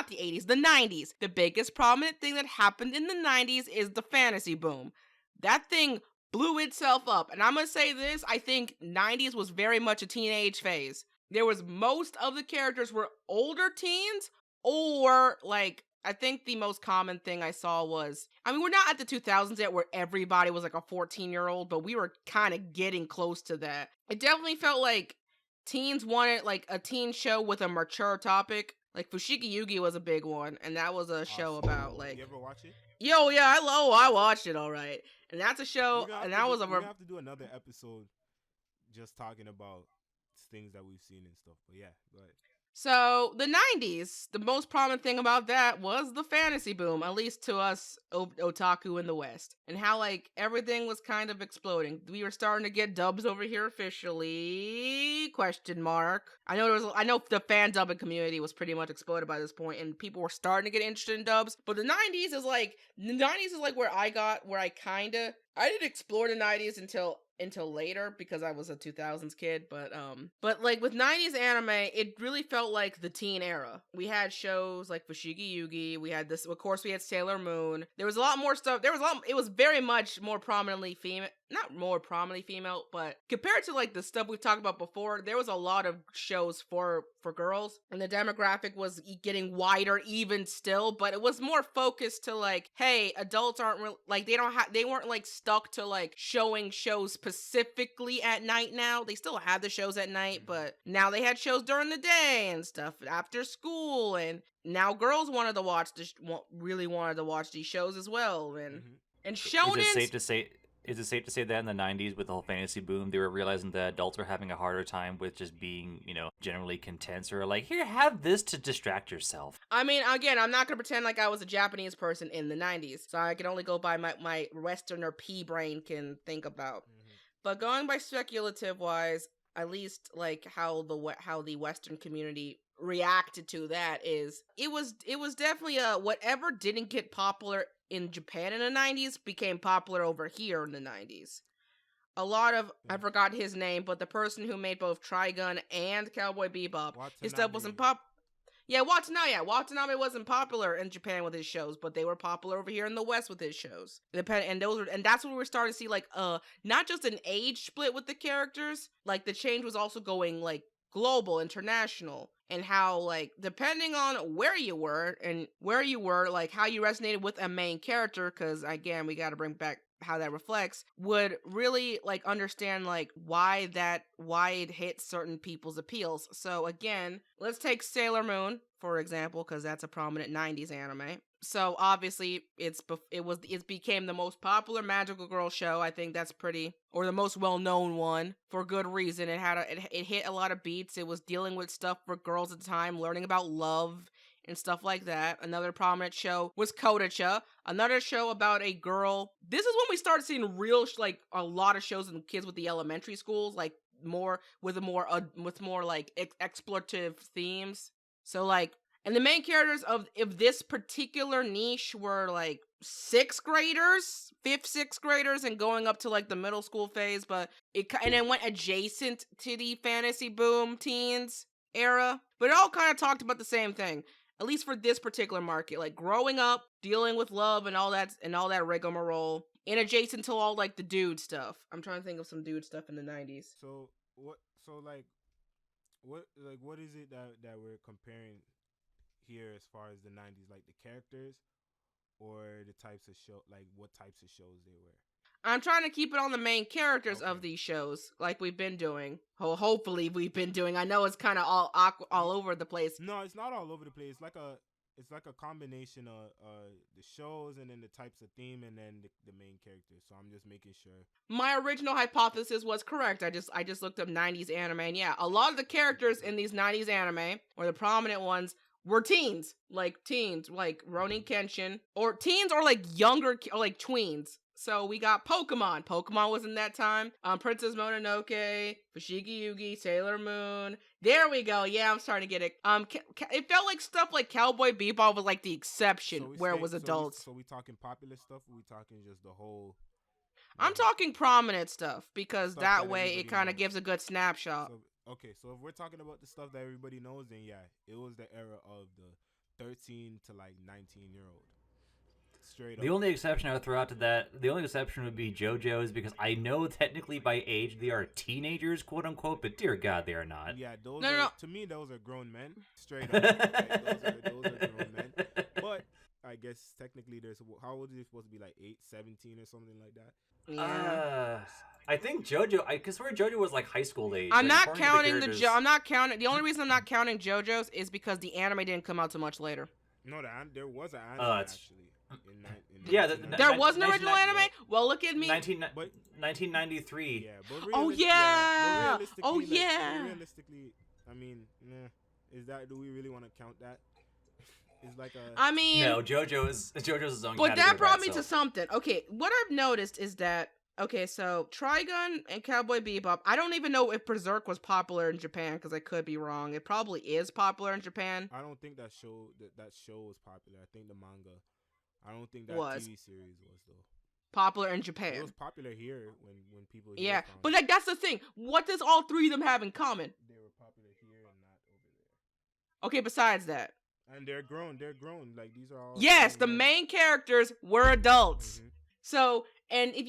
the 80s, the 90s. The biggest prominent thing that happened in the 90s is the fantasy boom. That thing blew itself up. And I'm going to say this, I think 90s was very much a teenage phase. There was most of the characters were older teens or like I think the most common thing I saw was, we're not at the 2000s yet where everybody was like a 14-year-old, but we were kind of getting close to that. It definitely felt like teens wanted like a teen show with a mature topic. Like Fushigi Yugi was a big one, and that was a show about like. You ever watch it? Yo, yeah, I watched it, all right. And that's a show, and that was a. We're gonna have to do another episode just talking about things that we've seen and stuff. But yeah, go ahead. So, the 90s, the most prominent thing about that was the fantasy boom, at least to us otaku in the West. And how, like, everything was kind of exploding. We were starting to get dubs over here officially, ? I know the fan dubbing community was pretty much exploded by this point, and people were starting to get interested in dubs. But the 90s is like where I didn't explore the 90s until later because I was a 2000s kid, but like with 90s anime, it really felt like the teen era. We had shows like Fushigi Yugi, we had Sailor Moon. There was a lot more stuff. It was very much more prominently female, not more prominently female, but compared to like the stuff we've talked about before, there was a lot of shows for girls, and the demographic was getting wider even still, but it was more focused to like, hey, adults aren't like they weren't like stuck to like showing shows specifically at night. Now they still have the shows at night, but now they had shows during the day and stuff after school, and now girls wanted to watch these shows as well, and shounen. Is it safe to say that in the 90s with the whole fantasy boom, they were realizing that adults were having a harder time with just being, generally content, or like, here, have this to distract yourself? Again, I'm not going to pretend like I was a Japanese person in the 90s, so I can only go by my Westerner pea brain can think about. But going by speculative wise, at least like how the Western community reacted to that is it was definitely whatever didn't get popular in Japan in the 90s became popular over here in the 90s. a lot of I forgot his name, but the person who made both Trigun and Cowboy Bebop, his stuff wasn't pop. Yeah, Watanabe wasn't popular in Japan with his shows, but they were popular over here in the West with his shows. And that's when we're starting to see like not just an age split with the characters, like the change was also going like global, international, and how like depending on where you were like how you resonated with a main character, because again we got to bring back how that reflects, would really like understand like why it hits certain people's appeals. So again, let's take Sailor Moon for example, because that's a prominent 90s anime. So obviously it became the most popular magical girl show. I think that's or the most well-known one for good reason. It hit a lot of beats. It was dealing with stuff for girls at the time, learning about love and stuff like that. Another prominent show was Kodacha, another show about a girl. This is when we started seeing like a lot of shows in kids with the elementary schools, like more like explorative themes. So like, and the main characters of this particular niche were like 6th graders and going up to like the middle school phase, but it went adjacent to the fantasy boom teens era, but it all kind of talked about the same thing, at least for this particular market, like growing up, dealing with love and all that rigmarole, and adjacent to all like the dude stuff. I'm trying to think of some dude stuff in the 90s. So what is it that we're comparing here as far as the 90s, like the characters or the types of show, like what types of shows they were? I'm trying to keep it on the main characters of these shows, like we've been doing. Hopefully, we've been doing. I know it's kind of all over the place. No, it's not all over the place. It's like a combination of the shows and then the types of theme and then the main characters. So I'm just making sure. My original hypothesis was correct. I just looked up 90s anime, and yeah, a lot of the characters in these 90s anime, or the prominent ones, were teens, like Ronin Kenshin, or teens, or like younger, or like tweens. So we got Pokemon. Pokemon was in that time. Princess Mononoke, Fushigi Yugi, Sailor Moon. There we go. Yeah, I'm starting to get it. It felt like stuff like Cowboy Bebop was like the exception, where it was adults. So we talking popular stuff, or we talking just the whole? I'm talking prominent stuff, because that way it kind of gives a good snapshot. So if we're talking about the stuff that everybody knows, then yeah, it was the era of the 13 to like 19-year-old. Straight up. The only exception I would throw out to that, the only exception would be JoJo's, because I know technically by age they are teenagers, quote unquote, but dear God, they are not. Yeah, to me, those are grown men. Straight up. Like, those are grown men. But I guess technically how old is it supposed to be, like 8, 17 or something like that? Yeah. I think I swear JoJo was like high school age. I'm not counting the only reason I'm not counting JoJo's is because the anime didn't come out too much later. No, there was an anime actually. There was an original anime? Well, look at me. 1993. Yeah, but realistically, I mean, do we really want to count that? It's like no, JoJo's his own. But that brought me to something. Okay, what I've noticed is that so Trigun and Cowboy Bebop. I don't even know if Berserk was popular in Japan, because I could be wrong. It probably is popular in Japan. I don't think that show was popular. I think the manga. I don't think that TV series was though. Popular in Japan. It was popular here when people. Yeah, but like that's the thing. What does all three of them have in common? They were popular here and not over there. Okay, besides that. And they're grown. Like these are all. Yes, the main characters were adults. Mm-hmm. So, and if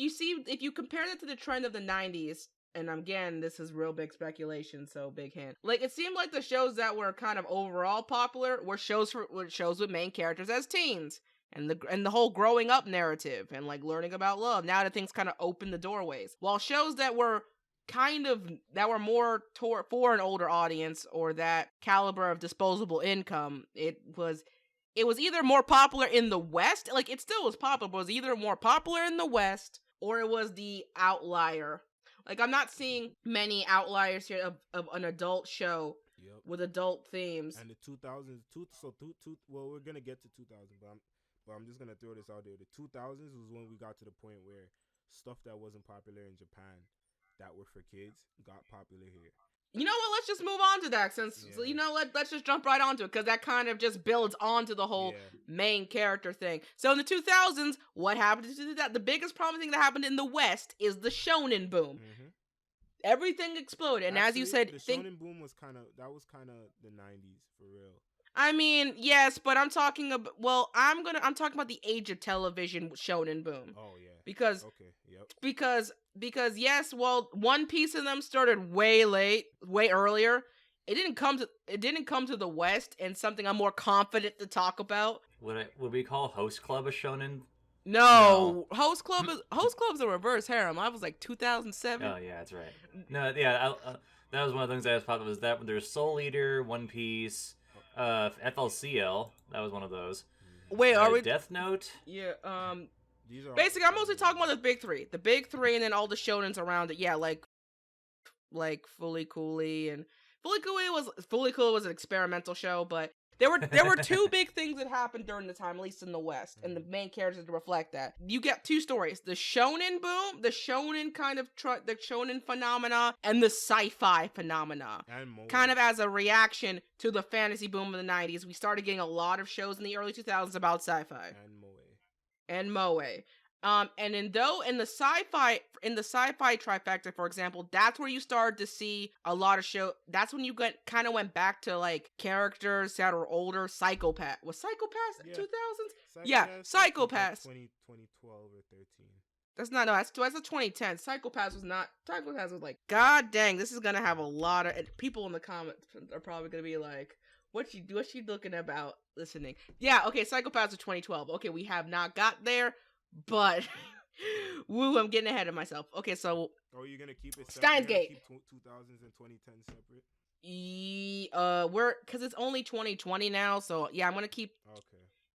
you compare that to the trend of the 90s, and again, this is real big speculation, so big hint. Like, it seemed like the shows that were kind of overall popular were shows with main characters as teens. And the whole growing up narrative and like learning about love. Now that things kind of open the doorways. While shows that were more for an older audience, or that caliber of disposable income, it was either more popular in the West, like it still was popular, but it was either more popular in the West, or it was the outlier. Like, I'm not seeing many outliers here of an adult show with adult themes. And the 2000s, well, we're gonna get to 2000, but I'm just gonna throw this out there. The 2000s was when we got to the point where stuff that wasn't popular in Japan, that were for kids, got popular here. You know what? Let's just move on to that since let's just jump right onto it because that kind of just builds onto the whole main character thing. So in the 2000s, what happened to that? The biggest problem thing that happened in the West is the shounen boom. Mm-hmm. Everything exploded, and actually, as you said, the shounen boom was kind of the 90s for real. I mean, yes, but I'm talking about. Well, I'm talking about the age of television shonen boom. Oh yeah. Because okay, yep. Because yes, well, One Piece of them started way earlier. It didn't come to the West, and something I'm more confident to talk about. Would we call Host Club a shonen? No. Host Club's a reverse harem. I was like 2007. Oh yeah, that's right. No, yeah, that was one of the things I thought was that when there's Soul Eater, One Piece, FLCL, that was one of those. Wait, are we Death Note? Yeah. Basically, I'm mostly talking about the big three, and then all the shonens around it. Yeah, like Fully Cooley and Fully Cooley was an experimental show, but there were two big things that happened during the time, at least in the West, and the main characters reflect that. You get two stories: the shonen boom, the shonen the shonen phenomena, and the sci-fi phenomena. Kind of as a reaction to the fantasy boom of the 90s, we started getting a lot of shows in the early 2000s about sci-fi. And moe. And in the sci-fi trifecta, for example, that's where you started to see a lot of that's when you kind of went back to like characters that were older. Psychopath was Psychopath 2000s. Yeah, Psychopath. 2012 or 13. That's the 2010. Psychopath was not. Psychopath was like, God dang, this is gonna have a lot of people in the comments are probably gonna be like, what's she looking about listening? Yeah, okay, Psychopaths of 2012. Okay, we have not got there, but woo, I'm getting ahead of myself. Okay, so you're gonna keep it Steins Gate. Keep 2000s and 2010 separate. We're because it's only 2020 now, so yeah, I'm gonna keep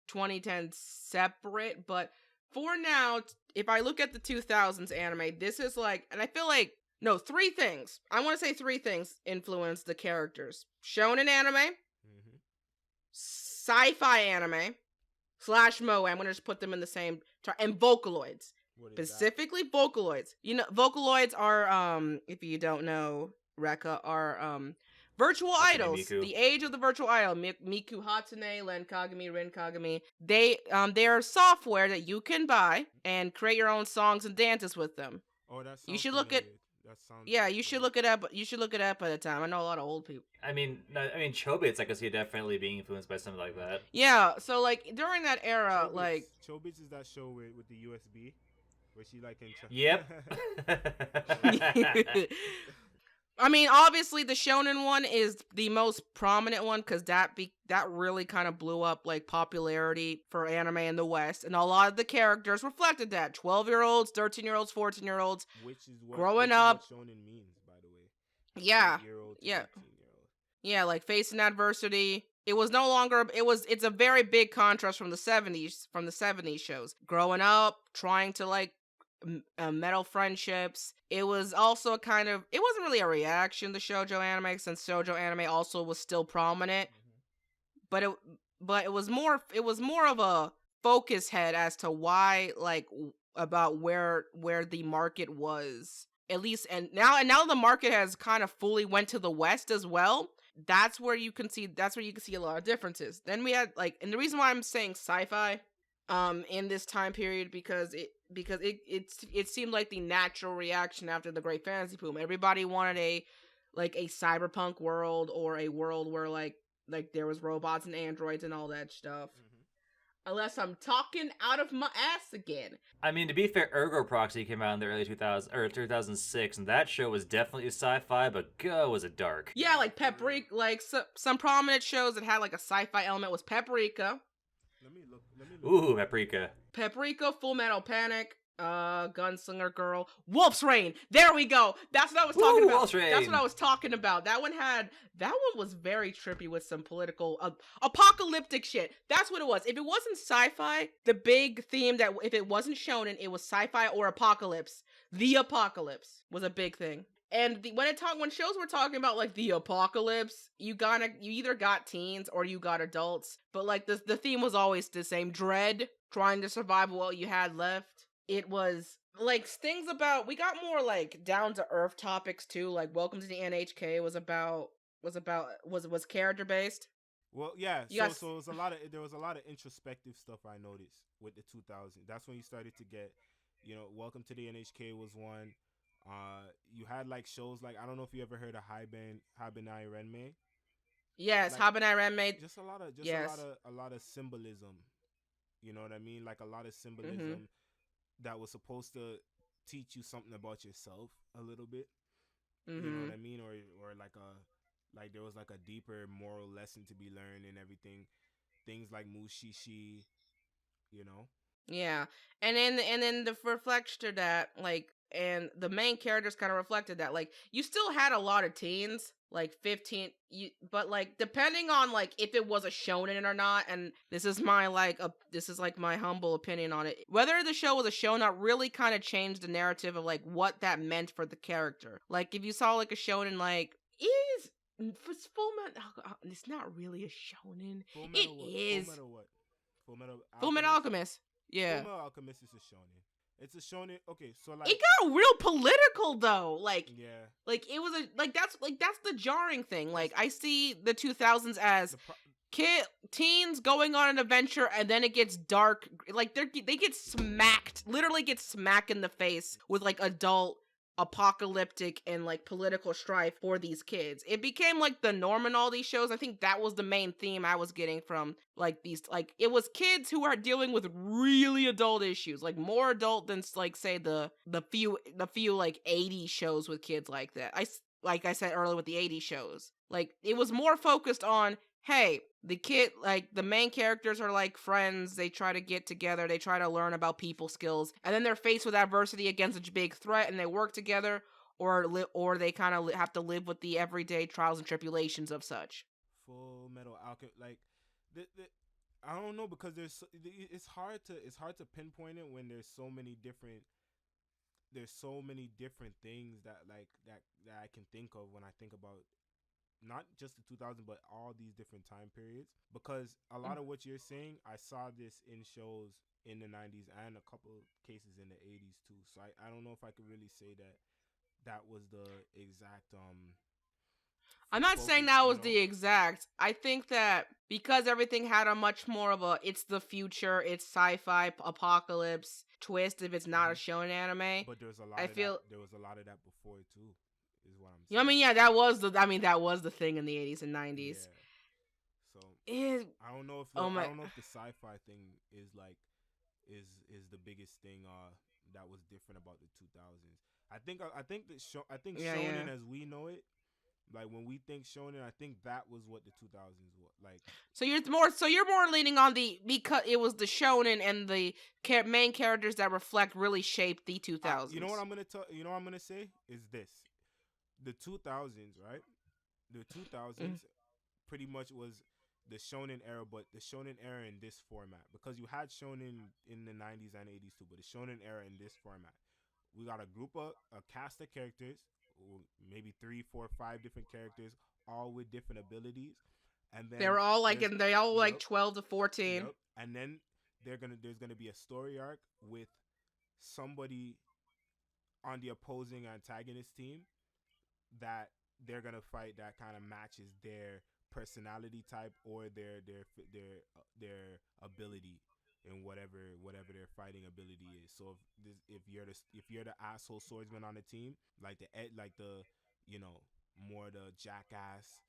2010 separate. But for now, if I look at the 2000s anime, this is like, and I feel like three things. I want to say three things influence the characters: shonen anime, sci-fi anime / moe. I'm gonna just put them in the same and Vocaloids. Specifically Vocaloids. You know, Vocaloids are if you don't know, Recca, are virtual idols. Miku. The age of the virtual idol. Miku Hatsune, Ren Kagami. They are software that you can buy and create your own songs and dances with them. Oh, that's you should look at. You should look it up. You should look it up at a time. I know a lot of old people. I mean, Chobits, I could see it definitely being influenced by something like that. Yeah, so like during that era, Chobits, like Chobits is that show with the USB, where she like in. Yep. I mean, obviously the shonen one is the most prominent one because that really kind of blew up like popularity for anime in the West, and a lot of the characters reflected that. 12-year-olds, 13-year-olds, 14-year-olds, which is what shonen means, by the way. Yeah, yeah, like facing adversity. It was no longer. It's a very big contrast from the 70s shows. Growing up, trying to like metal friendships. It was also it wasn't really a reaction to shoujo anime, since shoujo anime also was still prominent, but it was more of a focus head as to why, like, about where the market was, at least, and now the market has kind of fully went to the West as well. That's where you can see a lot of differences. Then we had like, and the reason why I'm saying sci-fi in this time period because it seemed like the natural reaction after the Great Fantasy Boom. Everybody wanted a cyberpunk world, or a world where like there was robots and androids and all that stuff. Unless I'm talking out of my ass again. I mean, to be fair, Ergo Proxy came out in the early 2000s or 2006, and that show was definitely sci-fi, but was it dark? Yeah, like Paprika, like some prominent shows that had like a sci-fi element was Paprika. Let me look. Ooh, Paprika, Full Metal Panic, Gunslinger Girl, Wolf's Rain. There we go. That's what I was talking about. Wolf's Rain. That's what I was talking about. That one was very trippy with some political apocalyptic shit. That's what it was. If it wasn't sci-fi, the big theme that if it wasn't shonen, it was sci-fi or apocalypse. The apocalypse was a big thing. And when shows were talking about like the apocalypse, you either got teens or you got adults. But like the theme was always the same: dread, trying to survive what you had left. It was like things about we got more like down to earth topics too. Like Welcome to the NHK was character based. Well, yeah. You So guys, so it was a lot of there was a lot of introspective stuff I noticed with the 2000s. That's when you started to get, Welcome to the NHK was one. You had like shows like I don't know if you ever heard of Habanai Renmei. yes, Like Habanai Renmei. just a lot of Yes. a lot of symbolism. You know what I mean? Like a lot of Mhm. symbolism that was supposed to teach you something about yourself a little bit. You know what Mhm. I mean? Or like there was like a deeper moral lesson to be learned and everything. Things like Mushishi, you know. Yeah, and then the reflection of that, like, and the main characters kind of reflected that, like, you still had a lot of teens, like 15, but like depending on like if it was a shonen or not, and this is like my humble opinion on it. Whether the show was a shonen really kind of changed the narrative of like what that meant for the character. Like if you saw like a shonen, like is Full Metal, it's not really a shonen. Full It Metal what? Full is Metal what? Full Metal Full Metal Alchemist. Alchemist. Full Yeah. Metal Alchemist is a shonen. It's a shonen. Okay, so It like got real political though. yeah, Like it was a like that's the jarring thing. because Like I see the 2000s as the pro- kid teens going on an adventure and then it gets dark. Like they get smacked, literally get smacked in the face with like adult apocalyptic and like political strife for these kids. It became like the norm in all these shows. I think that was the main theme I was getting from like these, like it was kids who are dealing with really adult issues, like more adult than like say the few like 80s shows with kids like that. Like I said earlier with the 80s shows. Like it was more focused on, hey, the kid, like the main characters are like friends. They try to get together. They try to learn about people skills, and then they're faced with adversity against a big threat, and they work together, or they kind of have to live with the everyday trials and tribulations of such. Full Metal Alchemist, like the I don't know because it's hard to pinpoint it when there's so many different things that I can think of when I think about not just the 2000s but all these different time periods, because a lot of what you're saying I saw this in shows in the 90s and a couple cases in the 80s too, so I don't know if I could really say that that was the exact I'm not saying focus, that you was know. the exact. I think that because everything had a much more of a it's the future, it's sci-fi apocalypse twist if it's not a Hmm. shonen anime. But there was a I lot of that. feel, There was a lot of that before too, is what I'm I saying. mean, yeah, that was the thing in the 80s and 90s. Yeah. So It, oh I my, don't know if the sci-fi thing is like is the biggest thing that was different about the 2000s. I think yeah, yeah. shonen as we know it, like when we think shonen, I think that was what the 2000s was like. So you're more leaning on the, because it was the shonen and the main characters that reflect really shaped the You know what 2000s. I'm gonna tell? You know what I'm gonna say is this: the 2000s, right? The Mm. 2000s pretty much was the shonen era, but the shonen era in this format, because you had shonen in the 90s and 80s too, but the shonen era in this format. We got a cast of characters, maybe three, four, five different characters, all with different abilities, and then They all like yep, 12 to 14. yep, and then there's gonna be a story arc with somebody on the opposing antagonist team that they're gonna fight that kind of matches their personality type or their ability in whatever their fighting ability is. So if you're the asshole swordsman on the team, like the you know more the jackass,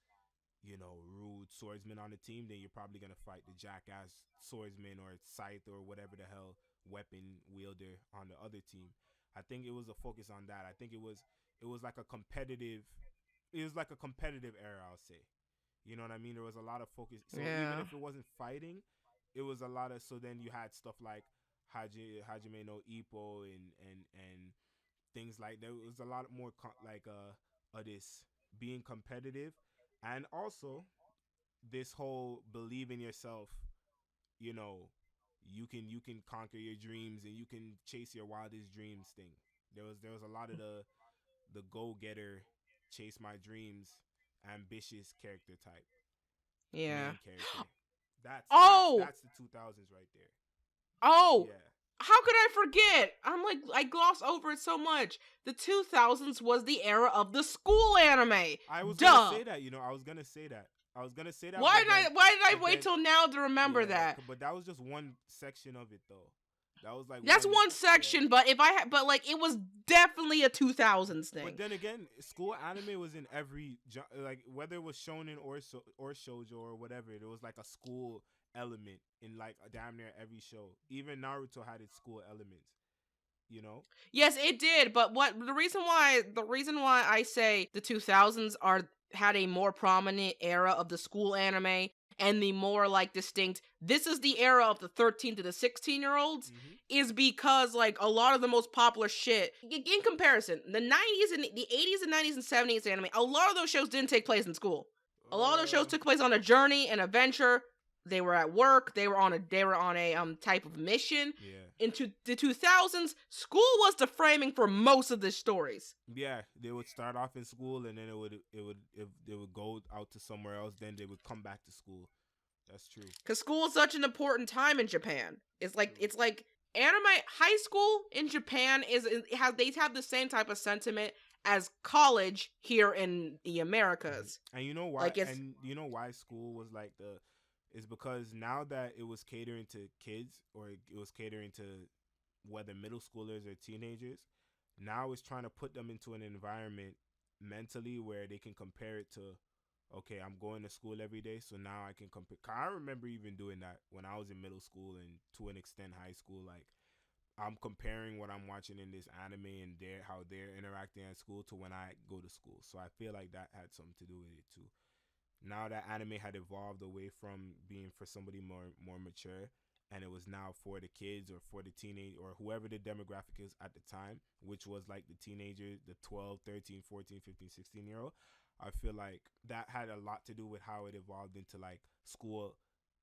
rude swordsman on the team, then you're probably gonna fight the jackass swordsman or scythe or whatever the hell weapon wielder on the other team. I think it was a focus on that. I think it was like a competitive it was like a competitive era, I'll say. You know what I mean? There was a lot of focus. So even Yeah. if it wasn't fighting, it was a lot of. So then you had stuff like Hajime no Ippo and things like there was a lot more like this being competitive, and also this whole believe in yourself. You know, you can conquer your dreams and you can chase your wildest dreams thing. There was a lot of the go getter, chase my dreams, ambitious character type, Yeah. main character. Oh, That's the 2000s right there. oh, Yeah. how could I forget? I'm like, I gloss over it so much. The 2000s was the era of the school anime. I was gonna Duh. say that. I was gonna say that. Why did I But wait then, till now to remember yeah. that? But that was just one section of it, though. That was like That's one. one Yeah. section, but but like it was definitely a 2000s thing. But then again, school anime was in every like whether it was shonen or shoujo or whatever. There was like a school element in like damn near every show. Even Naruto had its school elements. You know. Yes, it did, but what the reason why I say the 2000s had a more prominent era of the school anime and the more like distinct this is the era of the 13 to the 16-year-olds is because like a lot of the most popular shit in comparison, the 90s and the 80s and 90s and 70s anime, a lot of those shows didn't take place in school. A lot of those shows took place on a journey, an adventure. They were at work. They were on a type of mission. Yeah. Into the 2000s, school was the framing for most of the stories. Yeah, they would start off in school, and then if they would go out to somewhere else, then they would come back to school. That's true. Because school is such an important time in Japan. It's like anime high school in Japan they have the same type of sentiment as college here in the Americas. And you know why? Like and you know why school was like is because now that it was catering to kids, or it was catering to whether middle schoolers or teenagers, now it's trying to put them into an environment mentally where they can compare it to, okay, I'm going to school every day, so now I can compare. I remember even doing that when I was in middle school and to an extent high school. Like, I'm comparing what I'm watching in this anime and how they're interacting at school to when I go to school. So I feel like that had something to do with it too. Now that anime had evolved away from being for somebody more mature, and it was now for the kids or for the teenage or whoever the demographic is at the time, which was like the teenagers, the 12, 13, 14, 15, 16-year-old. I feel like that had a lot to do with how it evolved into like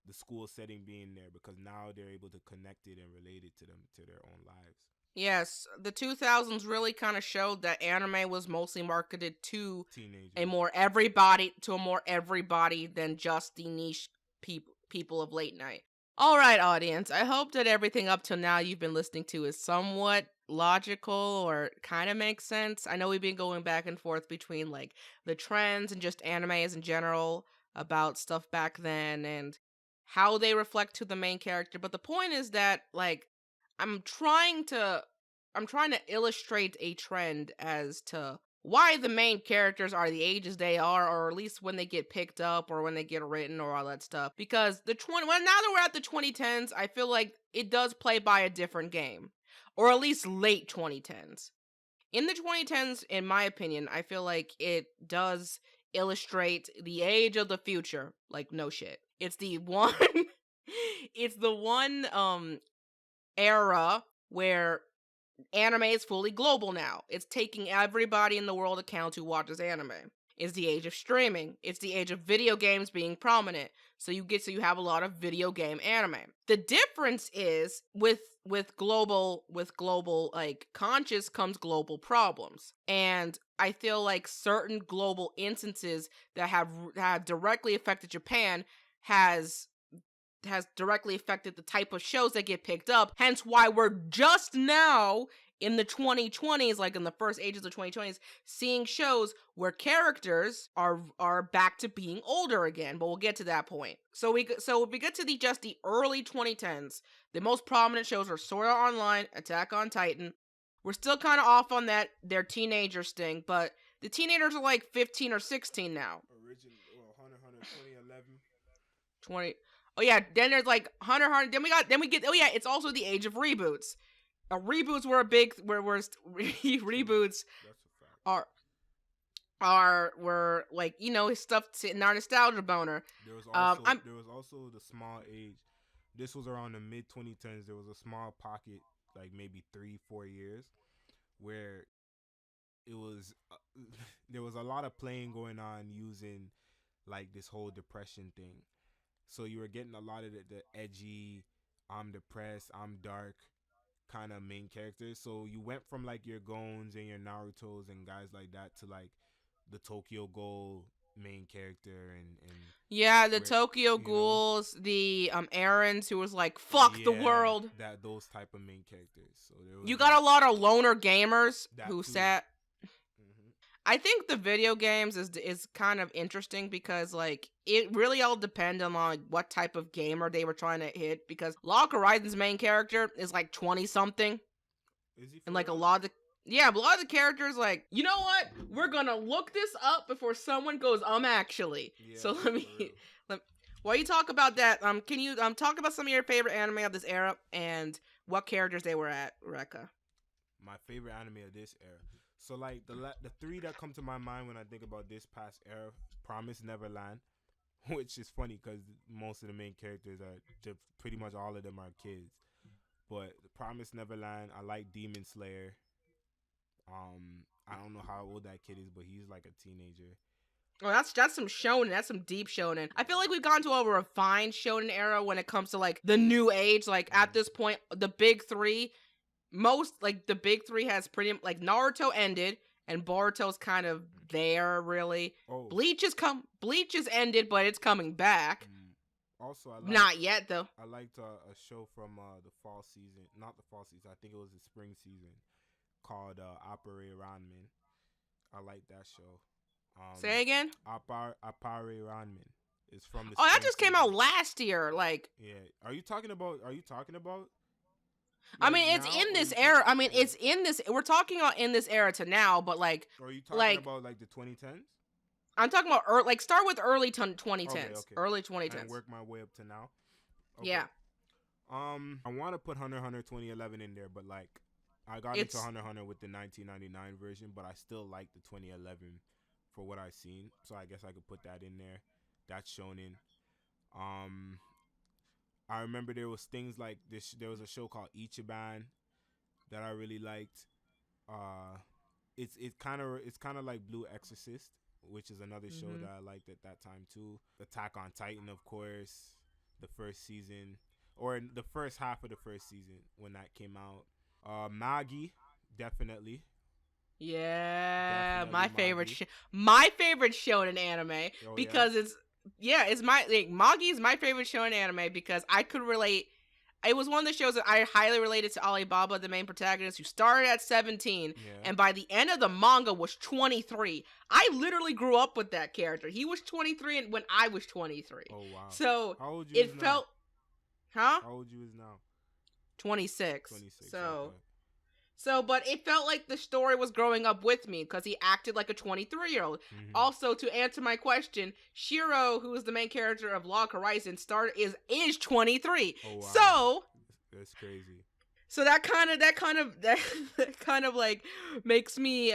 the school setting being there, because now they're able to connect it and relate it to them, to their own lives. Yes, the 2000s really kind of showed that anime was mostly marketed to Teenagers. a more everybody than just the niche people of late night. All right, audience. I hope that everything up till now you've been listening to is somewhat logical or kind of makes sense. I know we've been going back and forth between like the trends and just animes in general about stuff back then and how they reflect to the main character, but the point is that like I'm trying to illustrate a trend as to why the main characters are the ages they are, or at least when they get picked up or when they get written or all that stuff. Because now that we're at the 2010s, I feel like it does play by a different game, or at least late 2010s. In the 2010s, in my opinion, I feel like it does illustrate the age of the future. Like no shit, it's the one, it's the one era where anime is fully global now. It's taking everybody in the world account who watches anime. It's the age of streaming. It's the age of video games being prominent. So you have a lot of video game anime. The difference is with global like conscious comes global problems. And I feel like certain global instances that have directly affected Japan has directly affected the type of shows that get picked up. Hence why we're just now in the 2020s, like in the first ages of 2020s, seeing shows where characters are back to being older again. But we'll get to that point. So if we get to the early 2010s, the most prominent shows are Sword Art Online, Attack on Titan. We're still kind of off on their teenager sting, but the teenagers are like 15 or 16 now. Original, Hunter 2011. 20. Oh yeah, then there's like Hunter. Then we get. Oh yeah, it's also the age of reboots. Reboots were a big. Reboots were like stuff in our nostalgia boner. There was also the small age. This was around the mid 2010s. There was a small pocket, like maybe 3-4 years, where it was there was a lot of playing going on using like this whole depression thing. So you were getting a lot of the edgy, I'm depressed, I'm dark kind of main characters. So you went from like your Gons and your Narutos and guys like that to like the Tokyo Ghoul, main character and Yeah, the where, Tokyo you know, Ghouls, the Errands, who was like, fuck the world. that those type of main characters. So there was You got a lot of loner gamers that who too. sat. Hmm. I think the video games is kind of interesting because like it really all depends on like what type of gamer they were trying to hit, because Log Horizon's main character is like 20 something, Is he? and like a real? lot of the yeah, but a lot of the characters like, you know what? We're gonna look this up before someone goes actually. Yeah, So for let me real. while you talk about that, can you talk about some of your favorite anime of this era and what characters they were at, Recca? My favorite anime of this era. So like the three that come to my mind when I think about this past era: Promise Neverland, which is funny because most of the main characters pretty much all of them are kids. But Promise Neverland, I like Demon Slayer. I don't know how old that kid is, but he's like a teenager. Oh, that's some shonen. That's some deep shonen. I feel like we've gone to a refined shonen era when it comes to like the new age. Like at this point, the big three, the big three has pretty like Naruto ended and Boruto's kind of there really. Oh, Bleach is ended, but it's coming back. Also, Not yet though. I liked a show from the fall season, not the fall season. I think it was the spring season, called Appare Ranman. I like that show. Say again. Appare Ranman is from the. Oh, that spring just came season. out last year. Like, yeah. Are you talking about? I mean, it's now, in or this you era. I talk- mean, it's in this. We're talking about in this era to now, but like, Or are you talking like about like the 2010s? I'm talking about like start with early 2010s, Okay. early 2010s. And work my way up to now. Okay. Yeah. I want to put Hunter x Hunter 2011 in there, but like, I got into Hunter x Hunter with the 1999 version, but I still like the 2011 for what I've seen. So I guess I could put that in there. That's shonen. I remember there was things like this. There was a show called Ichiban that I really liked. It's kind of like Blue Exorcist, which is another show that I liked at that time too. Attack on Titan, of course, the first season or the first half of the first season when that came out. Magi, definitely. Yeah, Definitely my favorite shonen anime Oh, because it's my like Magi is my favorite shonen anime because I could relate. It was one of the shows that I highly related to Alibaba, the main protagonist, who started at 17, and by the end of the manga was 23. I literally grew up with that character. He was 23 when I was 23. Oh wow! So how old you it felt, huh? How old you is now? 26. 26. So. So, but it felt like the story was growing up with me because he acted like a 23-year-old. Also, to answer my question, Shiro, who is the main character of Log Horizon, is 23. Oh, wow. So that's crazy. So that kind of like makes me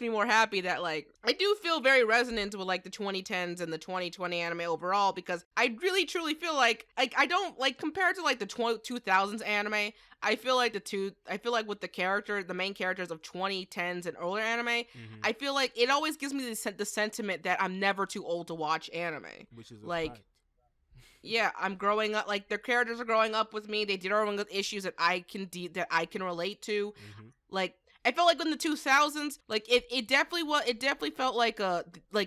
more happy that like I do feel very resonant with like the 2010s and the 2020 anime overall, because I really truly feel like I don't like compared to like the 2000s anime. I feel like with the main characters of 2010s and earlier anime, I feel like it always gives me the sentiment that I'm never too old to watch anime. Which is like fact. Yeah, I'm growing up. Like their characters are growing up with me. They deal with issues that I can relate to. Like I felt like in the 2000s, like it definitely felt like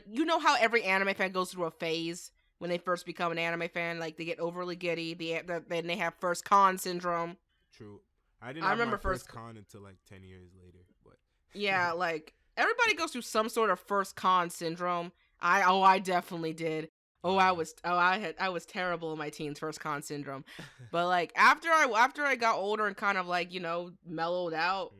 you know how every anime fan goes through a phase when they first become an anime fan. Like they get overly giddy. Then they have first con syndrome. True. I remember my first con until like 10 years later. But yeah, like everybody goes through some sort of first con syndrome. I definitely did. I was terrible in my teens, first con syndrome. But like after I got older and kind of like, you know, mellowed out,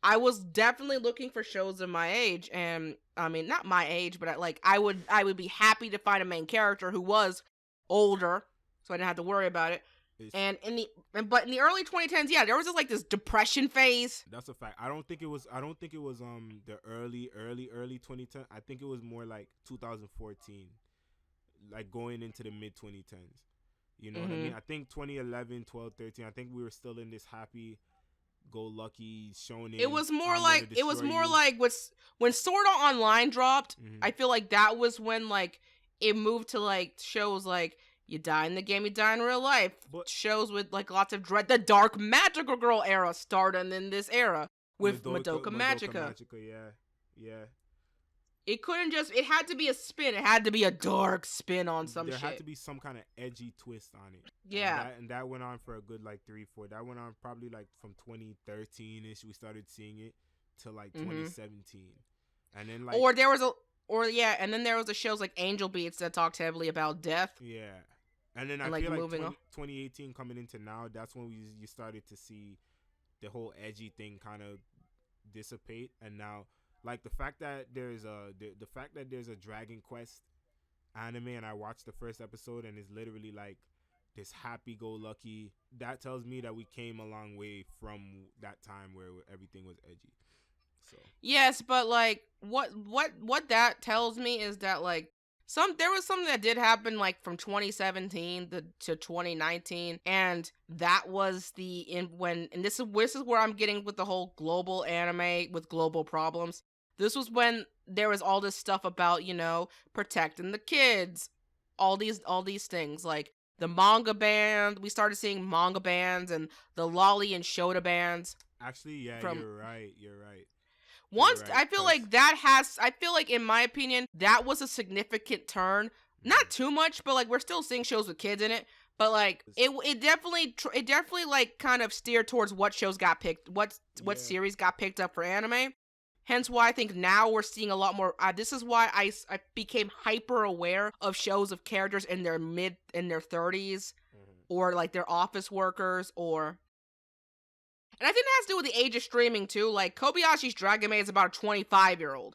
I was definitely looking for shows of my age, and I mean not my age, but I would be happy to find a main character who was older, so I didn't have to worry about it. But in the early 2010s, yeah, there was just like this depression phase. That's a fact. I don't think it was the early 2010. I think it was more like 2014. Like going into the mid 2010s, you know what I mean? I think 2011, 12, 13. I think we were still in this happy-go-lucky shonen. It was more like when Sword Art Online dropped. I feel like that was when like it moved to like shows like you die in the game, you die in real life. But shows with like lots of dread. The Dark Magical Girl era started in this era with Madoka Magica. Yeah. It couldn't just. It had to be a spin. It had to be a dark spin on some there shit. had to be some kind of edgy twist on it. Yeah. And that went on for a good like 3-4. That went on probably like from 2013 ish. We started seeing it to like 2017, and then like and then there was the shows like Angel Beats that talked heavily about death. Yeah, and then I like feel like moving 2018 coming into now, that's when you started to see the whole edgy thing kind of dissipate, and now like the fact that there's a Dragon Quest anime, and I watched the first episode, and it's literally like this happy-go-lucky. That tells me that we came a long way from that time where everything was edgy. So yes, but like what that tells me is that like there was something that did happen like from 2017 to 2019, and that was and this is where I'm getting with the whole global anime with global problems. This was when there was all this stuff about, protecting the kids, all these things like the manga ban. We started seeing manga bans and the lolly and shota bans. Actually, yeah, you're right. Once I feel like in my opinion, that was a significant turn. Not too much, but like we're still seeing shows with kids in it. But like it definitely like kind of steered towards what shows got picked, what series got picked up for anime. Hence why I think now we're seeing a lot more. This is why I became hyper aware of shows of characters in their 30s, or like they're office workers, or. And I think that has to do with the age of streaming too. Like Kobayashi's Dragon Maid is about a 25-year-old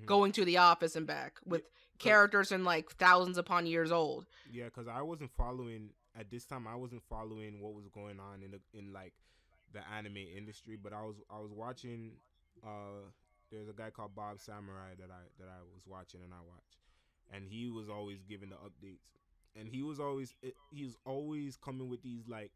going to the office and back with characters in like thousands upon years old. Yeah, because I wasn't following at this time. I wasn't following what was going on in like the anime industry, but I was watching. There's a guy called Bob Samurai that I was watching and I watched, and he was always giving the updates, and he was always coming with these like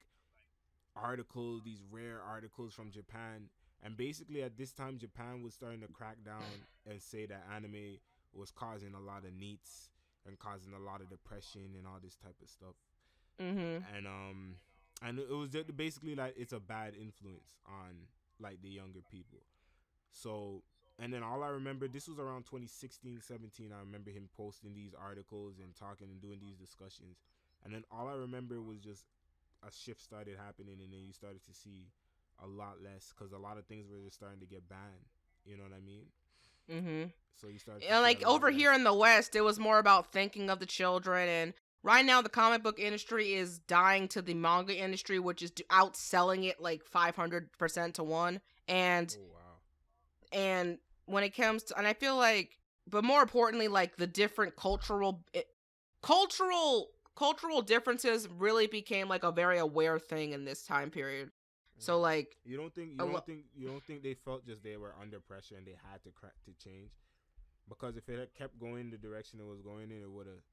articles, these rare articles from Japan. And basically at this time Japan was starting to crack down and say that anime was causing a lot of needs and causing a lot of depression and all this type of stuff. And it was basically like it's a bad influence on like the younger people. So, and then all I remember, this was around 2016, 17, I remember him posting these articles and talking and doing these discussions. And then all I remember was just a shift started happening, and then you started to see a lot less because a lot of things were just starting to get banned. You know what I mean? So you started. And like over here in the West, it was more about thinking of the children. And right now, the comic book industry is dying to the manga industry, which is outselling it like 500% to 1. And and when it comes to, and I feel like, but more importantly, like the different cultural differences really became like a very aware thing in this time period. So like, you don't think they felt just they were under pressure and they had to change? Because if it had kept going the direction it was going in, it would have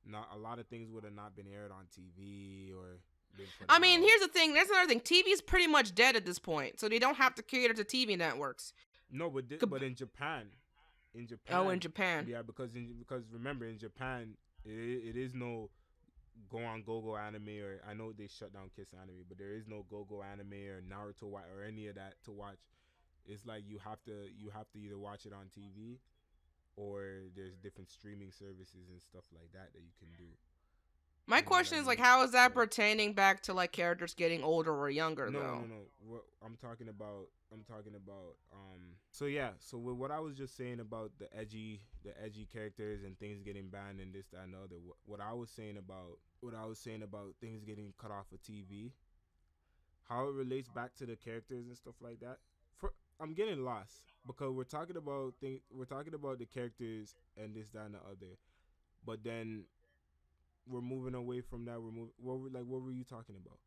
not, a lot of things would have not been aired on TV or been put out. Here's the thing. There's another thing. TV's pretty much dead at this point, so they don't have to cater to TV networks. No, but in Japan. Oh, in Japan. Yeah, because remember, in Japan, it is no go on Go anime, or I know they shut down Kiss Anime, but there is no Go anime or Naruto or any of that to watch. It's like you have to either watch it on TV, or there's different streaming services and stuff like that you can do. My question is like, how is that pertaining back to like characters getting older or younger? No. I'm talking about. So yeah. So with what I was just saying about the edgy characters and things getting banned and this, that, and the other. What I was saying about things getting cut off of TV, how it relates back to the characters and stuff like that. I'm getting lost because we're talking about the characters and this, that, and the other, but then we're moving away from that. What were you talking about?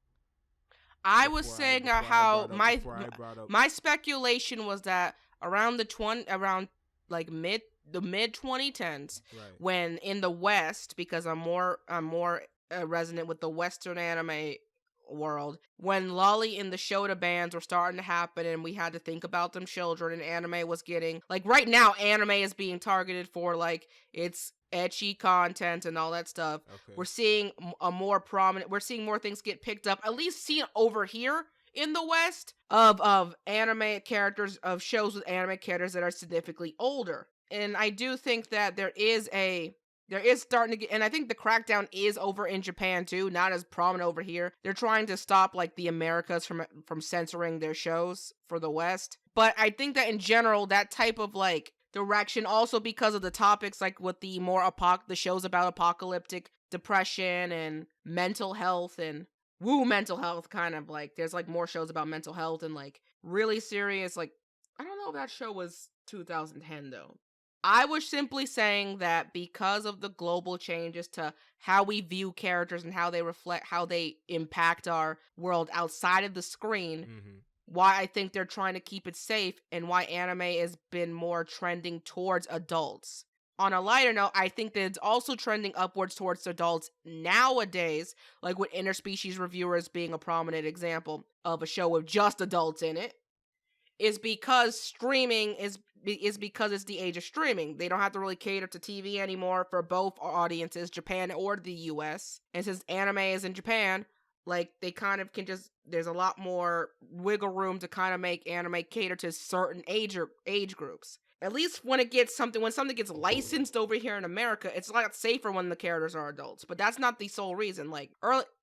I was saying how my speculation was that around the mid 2010s, right, when in the West, because I'm more resonant with the Western anime world, when lolly and the shota bans were starting to happen and we had to think about them children, and anime was getting, like, right now anime is being targeted for like its ecchi content and all that stuff. Okay. We're seeing we're seeing more things get picked up, at least seen over here in the West, of anime characters, of shows with anime characters that are significantly older. And I do think that there is starting to get, and I think the crackdown is over in Japan too, not as prominent over here. They're trying to stop like the Americas from censoring their shows for the West. But I think that in general, that type of like direction, also because of the topics like with the more the shows about apocalyptic depression and mental health and mental health, kind of like there's like more shows about mental health and like really serious, like I don't know if that show was 2010 though. I was simply saying that because of the global changes to how we view characters and how they reflect, how they impact our world outside of the screen, why I think they're trying to keep it safe and why anime has been more trending towards adults. On a lighter note, I think that it's also trending upwards towards adults nowadays, like with Interspecies Reviewers being a prominent example of a show with just adults in it, is because streaming is because it's the age of streaming. They don't have to really cater to TV anymore for both audiences, Japan or the US. And since anime is in Japan, like they kind of can just, there's a lot more wiggle room to kind of make anime cater to certain age groups. At least when something gets licensed over here in America, it's a lot safer when the characters are adults. But that's not the sole reason. Like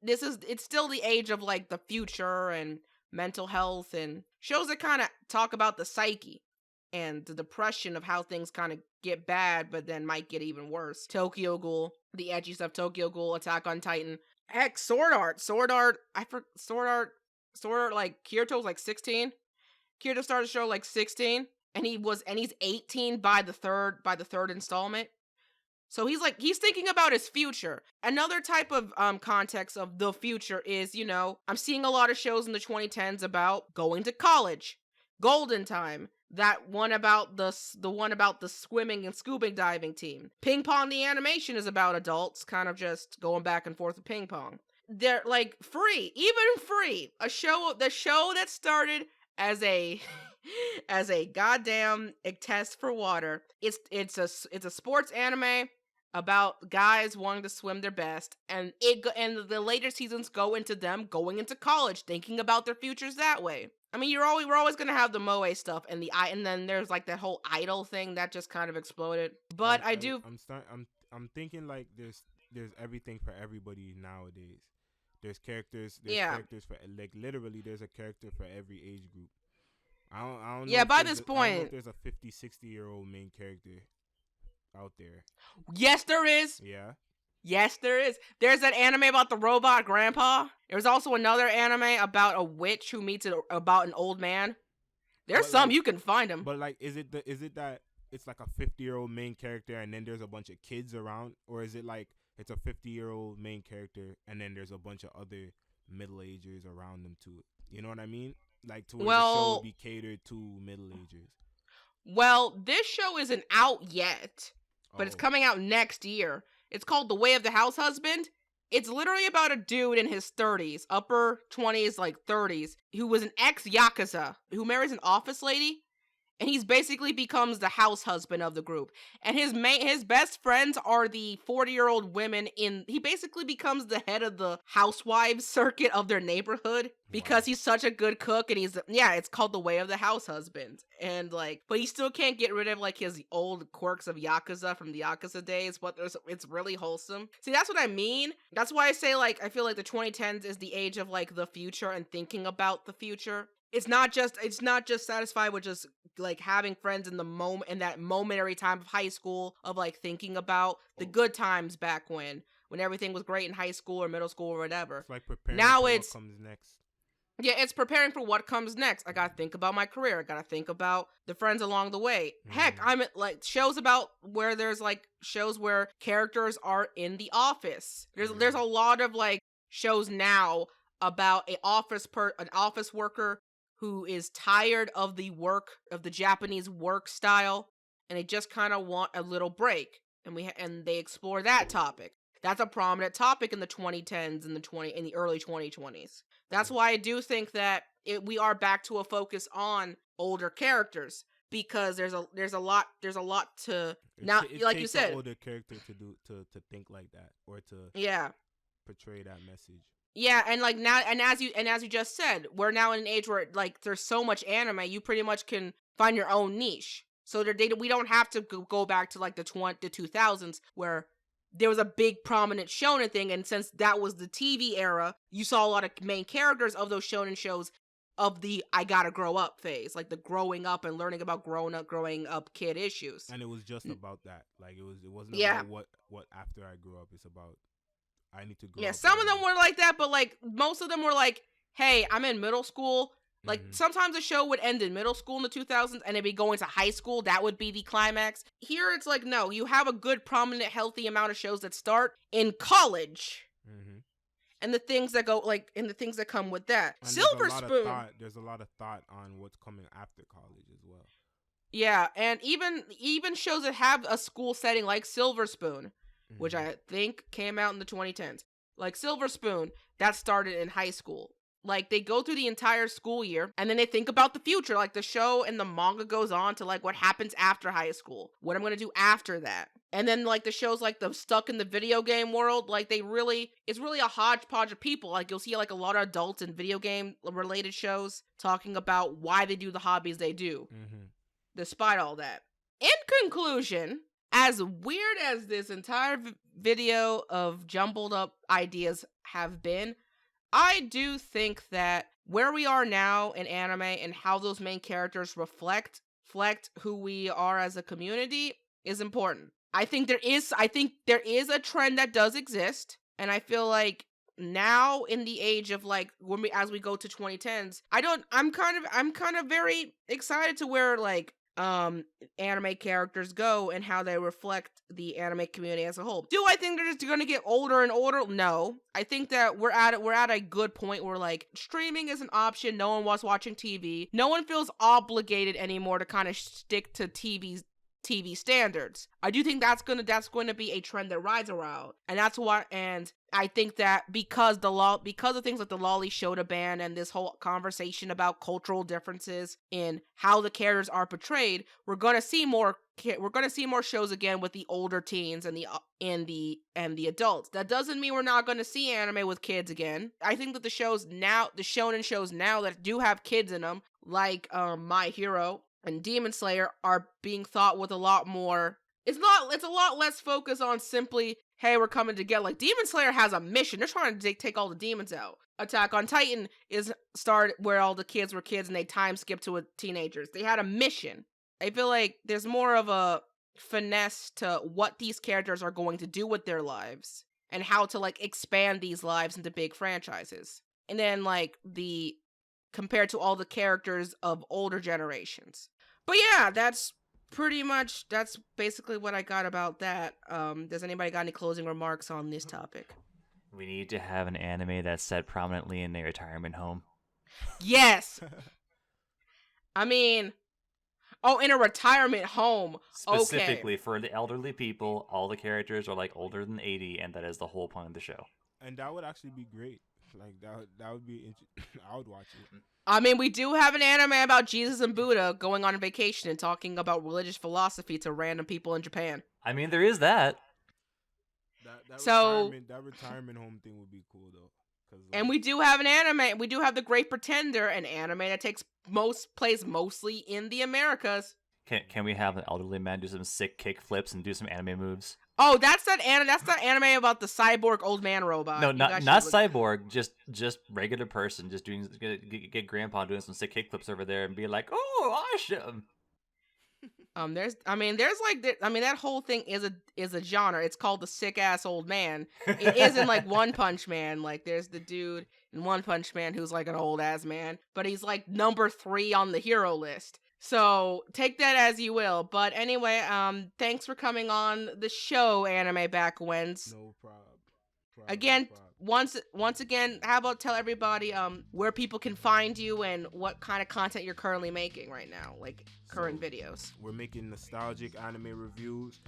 it's still the age of like the future and mental health and shows that kind of talk about the psyche and the depression of how things kind of get bad but then might get even worse. Tokyo Ghoul, the edgy stuff, Tokyo Ghoul, Attack on Titan, heck, Sword Art, like Kirito's like 16. Kirito started the show like 16 and he's 18 by the third installment. So he's thinking about his future. Another type of context of the future is, I'm seeing a lot of shows in the 2010s about going to college, Golden Time, that one about the one about the swimming and scuba diving team. Ping Pong the animation is about adults kind of just going back and forth with ping pong. They're like free. The show that started as a as a goddamn test for water. It's a sports anime about guys wanting to swim their best, and the later seasons go into them going into college, thinking about their futures that way. I mean, we're always gonna have the moe stuff and then there's like that whole idol thing that just kind of exploded. But I'm thinking like there's everything for everybody nowadays. There's characters for like literally there's a character for every age group. I don't know. Yeah, by this I don't know point, if there's a 50, 60-year-old main character out there. Yes, there is. Yeah. Yes, there is. There's that anime about the robot grandpa. There's also another anime about a witch who meets about an old man. There's you can find them. But like, is it that it's like a 50-year-old main character and then there's a bunch of kids around, or is it like it's a 50-year-old main character and then there's a bunch of other middle-agers around them too? You know what I mean? Like to where the show would be catered to middle-agers. Well, this show isn't out yet, but it's coming out next year. It's called The Way of the House Husband. It's literally about a dude in his 30s, upper 20s, like 30s, who was an ex-yakuza, who marries an office lady, and he's basically becomes the house husband of the group. And his best friends are the 40-year-old women he basically becomes the head of the housewives circuit of their neighborhood because he's such a good cook, and it's called The Way of the House Husband. And like, but he still can't get rid of like his old quirks of yakuza from the yakuza days, but it's really wholesome. See, that's what I mean. That's why I say like, I feel like the 2010s is the age of like the future and thinking about the future. It's not just satisfied with just like having friends in the moment, in that momentary time of high school, of like thinking about the good times back when everything was great in high school or middle school or whatever. It's like preparing for what comes next. Yeah, it's preparing for what comes next. I gotta think about my career. I gotta think about the friends along the way. Heck, I'm at like shows about where there's like shows where characters are in the office. There's a lot of like shows now about an office worker who is tired of the Japanese work style, and they just kind of want a little break, and they explore that topic. That's a prominent topic in the 2010s and in the early 2020s. That's why I do think that we are back to a focus on older characters, because there's a lot to now. Like you said, an older character to think like that, or to portray that message. Yeah, and like now, and as you just said, we're now in an age where like there's so much anime, you pretty much can find your own niche. So we don't have to go back to like the 2000s where there was a big prominent shonen thing, and since that was the TV era, you saw a lot of main characters of those shonen shows of the I gotta grow up phase, like the growing up and learning about growing up kid issues. And it was just about that. Like it wasn't Yeah. about what after I grew up. It's about I need to grow Yeah, up. some of them were like that, but like most of them were like, hey, I'm in middle school. Like sometimes a show would end in middle school in the 2000s and it'd be going to high school. That would be the climax. Here it's like, no, you have a good, prominent, healthy amount of shows that start in college. And the things that go like, and the things that come with that. And Silver Spoon. There's a lot of thought on what's coming after college as well. Yeah, and even shows that have a school setting like Silver Spoon, which I think came out in the 2010s. Like Silver Spoon, that started in high school. Like they go through the entire school year and then they think about the future. Like the show and the manga goes on to like what happens after high school, what I'm going to do after that. And then like the shows like the stuck in the video game world, like it's really a hodgepodge of people. Like you'll see like a lot of adults in video game related shows talking about why they do the hobbies they do, despite all that. In conclusion, as weird as this entire video of jumbled up ideas have been, I do think that where we are now in anime and how those main characters reflect who we are as a community is important. I think there is a trend that does exist, and I feel like now in the age of like as we go to 2010s, I'm kind of very excited to where like anime characters go and how they reflect the anime community as a whole. Do I think they're just going to get older and older? No. I think that we're at a good point where like streaming is an option. No one was watching TV. No one feels obligated anymore to kind of stick to TV standards. I do think that's going to be a trend that rides around. And that's why, and I think that because of things like the Lolly Shota ban and this whole conversation about cultural differences in how the characters are portrayed, we're going to see more shows again with the older teens and the adults. That doesn't mean we're not going to see anime with kids again. I think that the shonen shows now that do have kids in them, like My Hero and Demon Slayer, are being thought with a lot more. It's a lot less focus on simply, hey, we're coming together. Like Demon Slayer has a mission. They're trying to take all the demons out. Attack on Titan is started where all the kids were kids and they time skipped to teenagers. They had a mission. I feel like there's more of a finesse to what these characters are going to do with their lives and how to like expand these lives into big franchises. And then like compared to all the characters of older generations. But yeah, that's basically what I got about that. Does anybody got any closing remarks on this topic? We need to have an anime that's set prominently in a retirement home. Yes. I mean, in a retirement home. Specifically for the elderly people, all the characters are like older than 80, and that is the whole point of the show. And that would actually be great. Like that would be I would watch it. I mean, we do have an anime about Jesus and Buddha going on vacation and talking about religious philosophy to random people in Japan. I mean, there is that. That retirement home thing would be cool though. And we do have an anime. We do have The Great Pretender, an anime that takes place mostly in the Americas. Can we have an elderly man do some sick kick flips and do some anime moves? Oh, that's that anime about the cyborg old man robot. No, not cyborg. Just regular person. Just get Grandpa doing some sick kick flips over there and be like, oh, awesome. That whole thing is a genre. It's called the sick ass old man. It isn't like One Punch Man. Like there's the dude in One Punch Man who's like an old ass man, but he's like number 3 on the hero list. So take that as you will. But anyway, thanks for coming on the show, Animebackwhens. No problem. Again, once again, how about tell everybody where people can find you and what kind of content you're currently making right now, like current videos. We're making nostalgic anime reviews.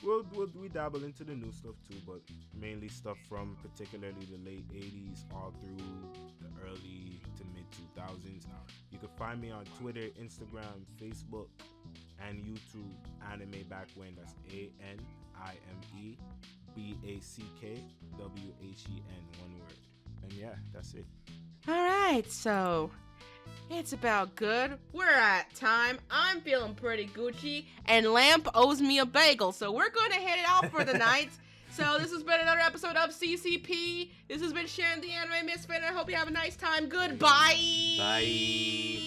We dabble into the new stuff too, but mainly stuff from particularly the late 80s all through the early to mid 2000s. You can find me on Twitter, Instagram, Facebook, and YouTube, Animebackwhen. That's ANIMEBACKWHEN, one word. And yeah, that's it. All right, so It's about good. We're at time. I'm feeling pretty Gucci, and Lamp owes me a bagel, so we're going to head it out for the night. So this has been another episode of CCP. This has been Shannen, the Anime Misfit, and I hope you have a nice time. Goodbye. Bye.